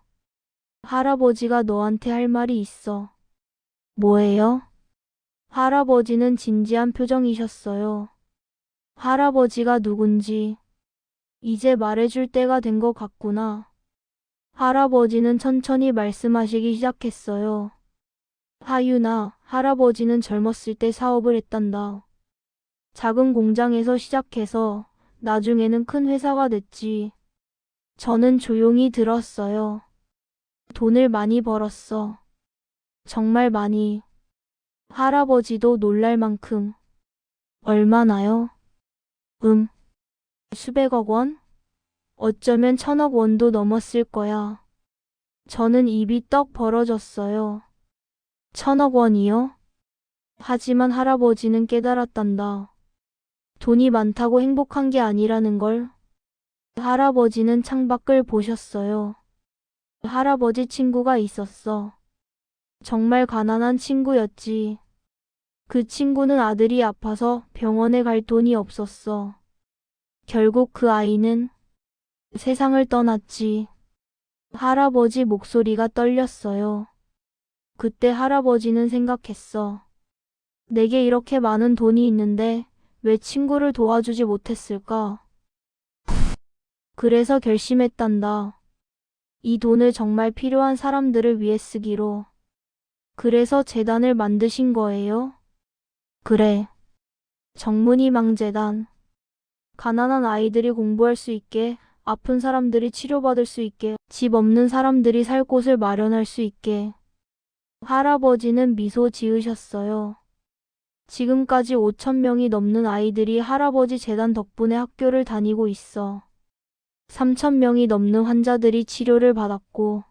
할아버지가 너한테 할 말이 있어. 뭐예요? 할아버지는 진지한 표정이셨어요. 할아버지가 누군지 이제 말해줄 때가 된 것 같구나. 할아버지는 천천히 말씀하시기 시작했어요. 하윤아, 할아버지는 젊었을 때 사업을 했단다. 작은 공장에서 시작해서 나중에는 큰 회사가 됐지. 저는 조용히 들었어요. 돈을 많이 벌었어. 정말 많이. 할아버지도 놀랄 만큼. 얼마나요? 수백억 원? 어쩌면 천억 원도 넘었을 거야. 저는 입이 떡 벌어졌어요. 천억 원이요? 하지만 할아버지는 깨달았단다. 돈이 많다고 행복한 게 아니라는 걸. 할아버지는 창밖을 보셨어요. 할아버지 친구가 있었어. 정말 가난한 친구였지. 그 친구는 아들이 아파서 병원에 갈 돈이 없었어. 결국 그 아이는 세상을 떠났지. 할아버지 목소리가 떨렸어요. 그때 할아버지는 생각했어. 내게 이렇게 많은 돈이 있는데 왜 친구를 도와주지 못했을까? 그래서 결심했단다. 이 돈을 정말 필요한 사람들을 위해 쓰기로. 그래서 재단을 만드신 거예요? 그래. 정문희망재단. 가난한 아이들이 공부할 수 있게, 아픈 사람들이 치료받을 수 있게, 집 없는 사람들이 살 곳을 마련할 수 있게. 할아버지는 미소 지으셨어요. 지금까지 5천 명이 넘는 아이들이 할아버지 재단 덕분에 학교를 다니고 있어. 3천 명이 넘는 환자들이 치료를 받았고,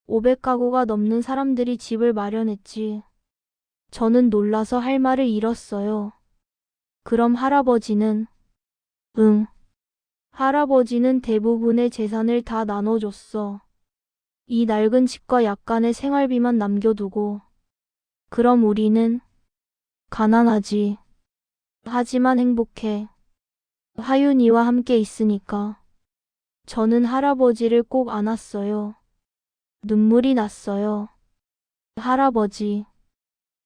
500가구가 넘는 사람들이 집을 마련했지. 저는 놀라서 할 말을 잃었어요. 그럼 할아버지는? 응. 할아버지는 대부분의 재산을 다 나눠줬어. 이 낡은 집과 약간의 생활비만 남겨두고. 그럼 우리는? 가난하지. 하지만 행복해. 하윤이와 함께 있으니까. 저는 할아버지를 꼭 안았어요. 눈물이 났어요. 할아버지,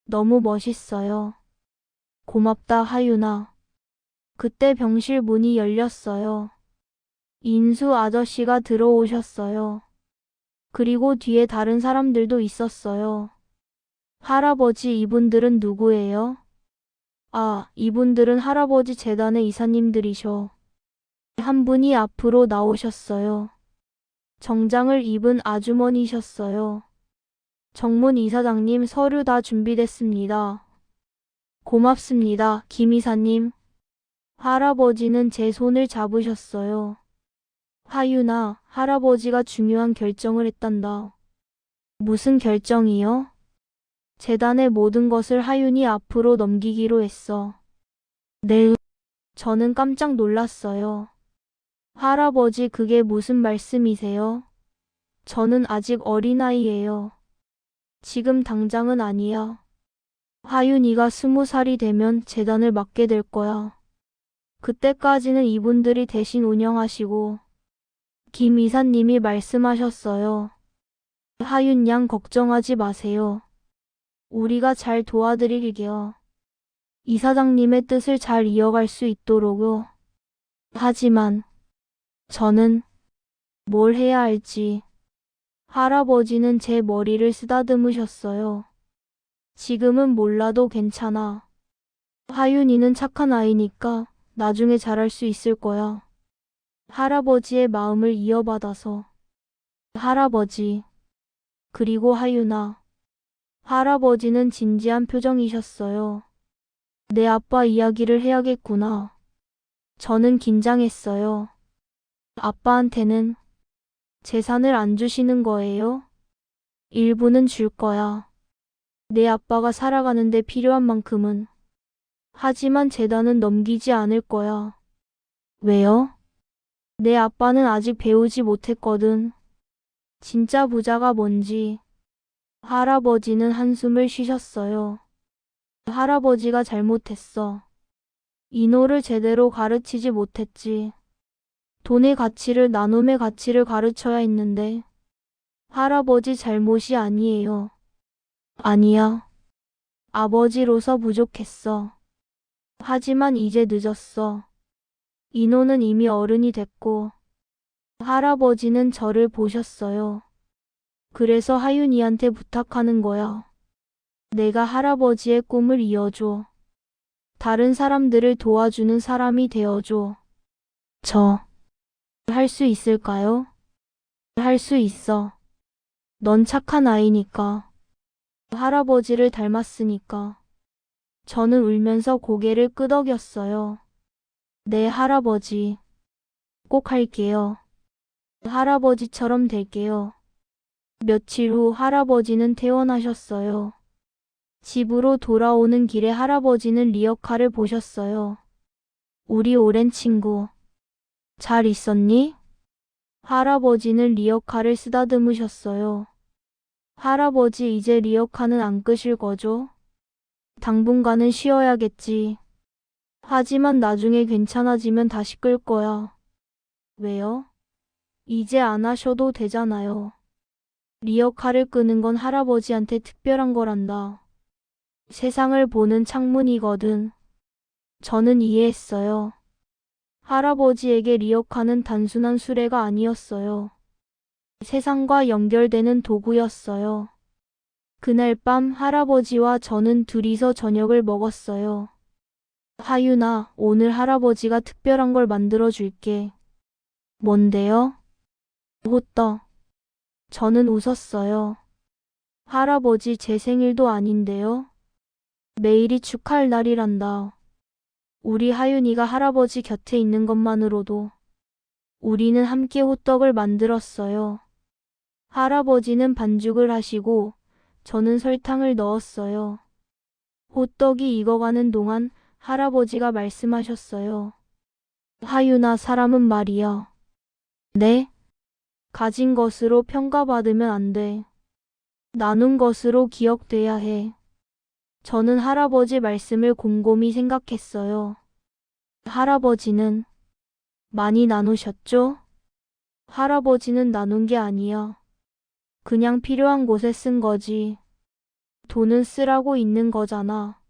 너무 멋있어요. 고맙다, 하윤아. 그때 병실 문이 열렸어요. 인수 아저씨가 들어오셨어요. 그리고 뒤에 다른 사람들도 있었어요. 할아버지, 이분들은 누구예요? 아, 이분들은 할아버지 재단의 이사님들이셔. 한 분이 앞으로 나오셨어요. 정장을 입은 아주머니셨어요. 정문 이사장님, 서류 다 준비됐습니다. 고맙습니다, 김 이사님. 할아버지는 제 손을 잡으셨어요. 하윤아, 할아버지가 중요한 결정을 했단다. 무슨 결정이요? 재단의 모든 것을 하윤이 앞으로 넘기기로 했어. 네, 저는 깜짝 놀랐어요. 할아버지, 그게 무슨 말씀이세요? 저는 아직 어린아이예요. 지금 당장은 아니야. 하윤이가 20살이 되면 재단을 맡게 될 거야. 그때까지는 이분들이 대신 운영하시고, 김 이사님이 말씀하셨어요. 하윤 양 걱정하지 마세요. 우리가 잘 도와드릴게요. 이사장님의 뜻을 잘 이어갈 수 있도록요. 하지만 저는 뭘 해야 할지. 할아버지는 제 머리를 쓰다듬으셨어요. 지금은 몰라도 괜찮아. 하윤이는 착한 아이니까 나중에 잘할 수 있을 거야. 할아버지의 마음을 이어받아서. 할아버지. 그리고 하윤아. 할아버지는 진지한 표정이셨어요. 내 아빠 이야기를 해야겠구나. 저는 긴장했어요. 아빠한테는 재산을 안 주시는 거예요? 일부는 줄 거야. 내 아빠가 살아가는데 필요한 만큼은. 하지만 재단은 넘기지 않을 거야. 왜요? 내 아빠는 아직 배우지 못했거든. 진짜 부자가 뭔지. 할아버지는 한숨을 쉬셨어요. 할아버지가 잘못했어. 인호를 제대로 가르치지 못했지. 돈의 가치를 나눔의 가치를 가르쳐야 했는데. 할아버지 잘못이 아니에요. 아니야. 아버지로서 부족했어. 하지만 이제 늦었어. 인호는 이미 어른이 됐고. 할아버지는 저를 보셨어요. 그래서 하윤이한테 부탁하는 거야. 내가 할아버지의 꿈을 이어줘. 다른 사람들을 도와주는 사람이 되어줘. 할 수 있을까요? 할 수 있어. 넌 착한 아이니까. 할아버지를 닮았으니까. 저는 울면서 고개를 끄덕였어요. 네, 할아버지. 꼭 할게요. 할아버지처럼 될게요. 며칠 후 할아버지는 퇴원하셨어요. 집으로 돌아오는 길에 할아버지는 리어카를 보셨어요. 우리 오랜 친구. 잘 있었니? 할아버지는 리어카를 쓰다듬으셨어요. 할아버지, 이제 리어카는 안 끄실 거죠? 당분간은 쉬어야겠지. 하지만 나중에 괜찮아지면 다시 끌 거야. 왜요? 이제 안 하셔도 되잖아요. 리어카를 끄는 건 할아버지한테 특별한 거란다. 세상을 보는 창문이거든. 저는 이해했어요. 할아버지에게 리어카는 단순한 수레가 아니었어요. 세상과 연결되는 도구였어요. 그날 밤 할아버지와 저는 둘이서 저녁을 먹었어요. 하윤아, 오늘 할아버지가 특별한 걸 만들어 줄게. 뭔데요? 호떡. 저는 웃었어요. 할아버지, 제 생일도 아닌데요? 매일이 축하할 날이란다. 우리 하윤이가 할아버지 곁에 있는 것만으로도. 우리는 함께 호떡을 만들었어요. 할아버지는 반죽을 하시고 저는 설탕을 넣었어요. 호떡이 익어가는 동안 할아버지가 말씀하셨어요. 하윤아, 사람은 말이야. 네? 가진 것으로 평가받으면 안 돼. 나눈 것으로 기억돼야 해. 저는 할아버지 말씀을 곰곰이 생각했어요. 할아버지는 많이 나누셨죠? 할아버지는 나눈 게 아니야. 그냥 필요한 곳에 쓴 거지. 돈은 쓰라고 있는 거잖아.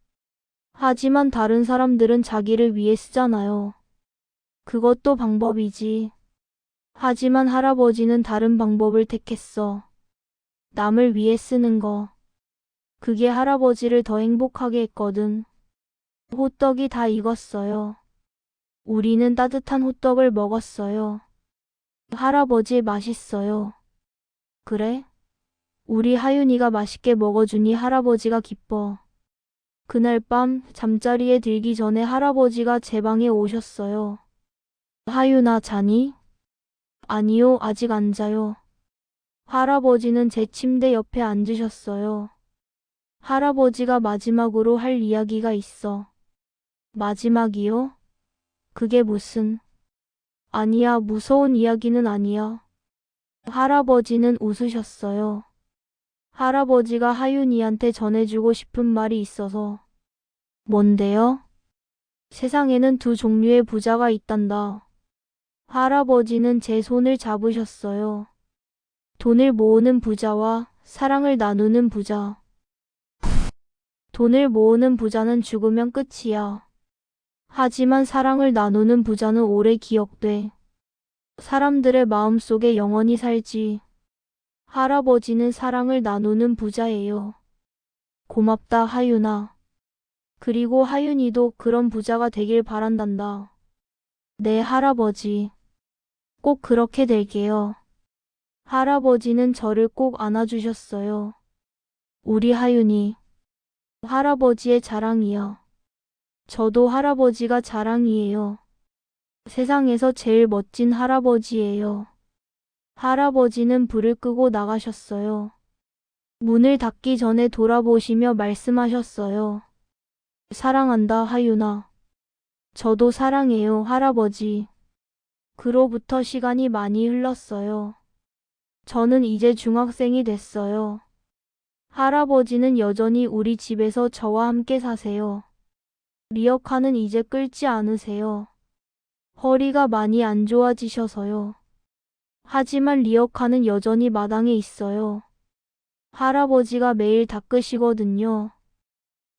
하지만 다른 사람들은 자기를 위해 쓰잖아요. 그것도 방법이지. 하지만 할아버지는 다른 방법을 택했어. 남을 위해 쓰는 거. 그게 할아버지를 더 행복하게 했거든. 호떡이 다 익었어요. 우리는 따뜻한 호떡을 먹었어요. 할아버지, 맛있어요. 그래? 우리 하윤이가 맛있게 먹어주니 할아버지가 기뻐. 그날 밤 잠자리에 들기 전에 할아버지가 제 방에 오셨어요. 하윤아, 자니? 아니요, 아직 안 자요. 할아버지는 제 침대 옆에 앉으셨어요. 할아버지가 마지막으로 할 이야기가 있어. 마지막이요? 그게 무슨? 아니야, 무서운 이야기는 아니야. 할아버지는 웃으셨어요. 할아버지가 하윤이한테 전해주고 싶은 말이 있어서. 뭔데요? 세상에는 두 종류의 부자가 있단다. 할아버지는 제 손을 잡으셨어요. 돈을 모으는 부자와 사랑을 나누는 부자. 돈을 모으는 부자는 죽으면 끝이야. 하지만 사랑을 나누는 부자는 오래 기억돼. 사람들의 마음속에 영원히 살지. 할아버지는 사랑을 나누는 부자예요. 고맙다, 하윤아. 그리고 하윤이도 그런 부자가 되길 바란단다. 네, 할아버지. 꼭 그렇게 될게요. 할아버지는 저를 꼭 안아주셨어요. 우리 하윤이. 할아버지의 자랑이요. 저도 할아버지가 자랑이에요. 세상에서 제일 멋진 할아버지예요. 할아버지는 불을 끄고 나가셨어요. 문을 닫기 전에 돌아보시며 말씀하셨어요. 사랑한다, 하윤아. 저도 사랑해요, 할아버지. 그로부터 시간이 많이 흘렀어요. 저는 이제 중학생이 됐어요. 할아버지는 여전히 우리 집에서 저와 함께 사세요. 리어카는 이제 끌지 않으세요. 허리가 많이 안 좋아지셔서요. 하지만 리어카는 여전히 마당에 있어요. 할아버지가 매일 닦으시거든요.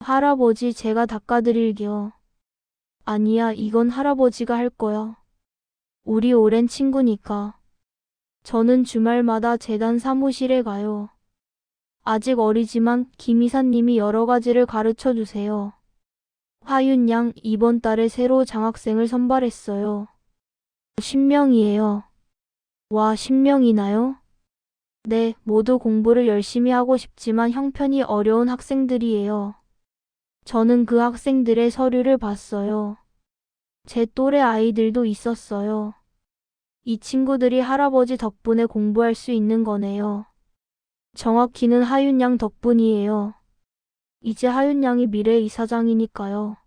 할아버지, 제가 닦아드릴게요. 아니야, 이건 할아버지가 할 거야. 우리 오랜 친구니까. 저는 주말마다 재단 사무실에 가요. 아직 어리지만 김 이사님이 여러 가지를 가르쳐 주세요. 화윤 양 이번 달에 새로 장학생을 선발했어요. 10명이에요. 와, 10명이나요? 네, 모두 공부를 열심히 하고 싶지만 형편이 어려운 학생들이에요. 저는 그 학생들의 서류를 봤어요. 제 또래 아이들도 있었어요. 이 친구들이 할아버지 덕분에 공부할 수 있는 거네요. 정확히는 하윤 양 덕분이에요. 이제 하윤 양이 미래 이사장이니까요.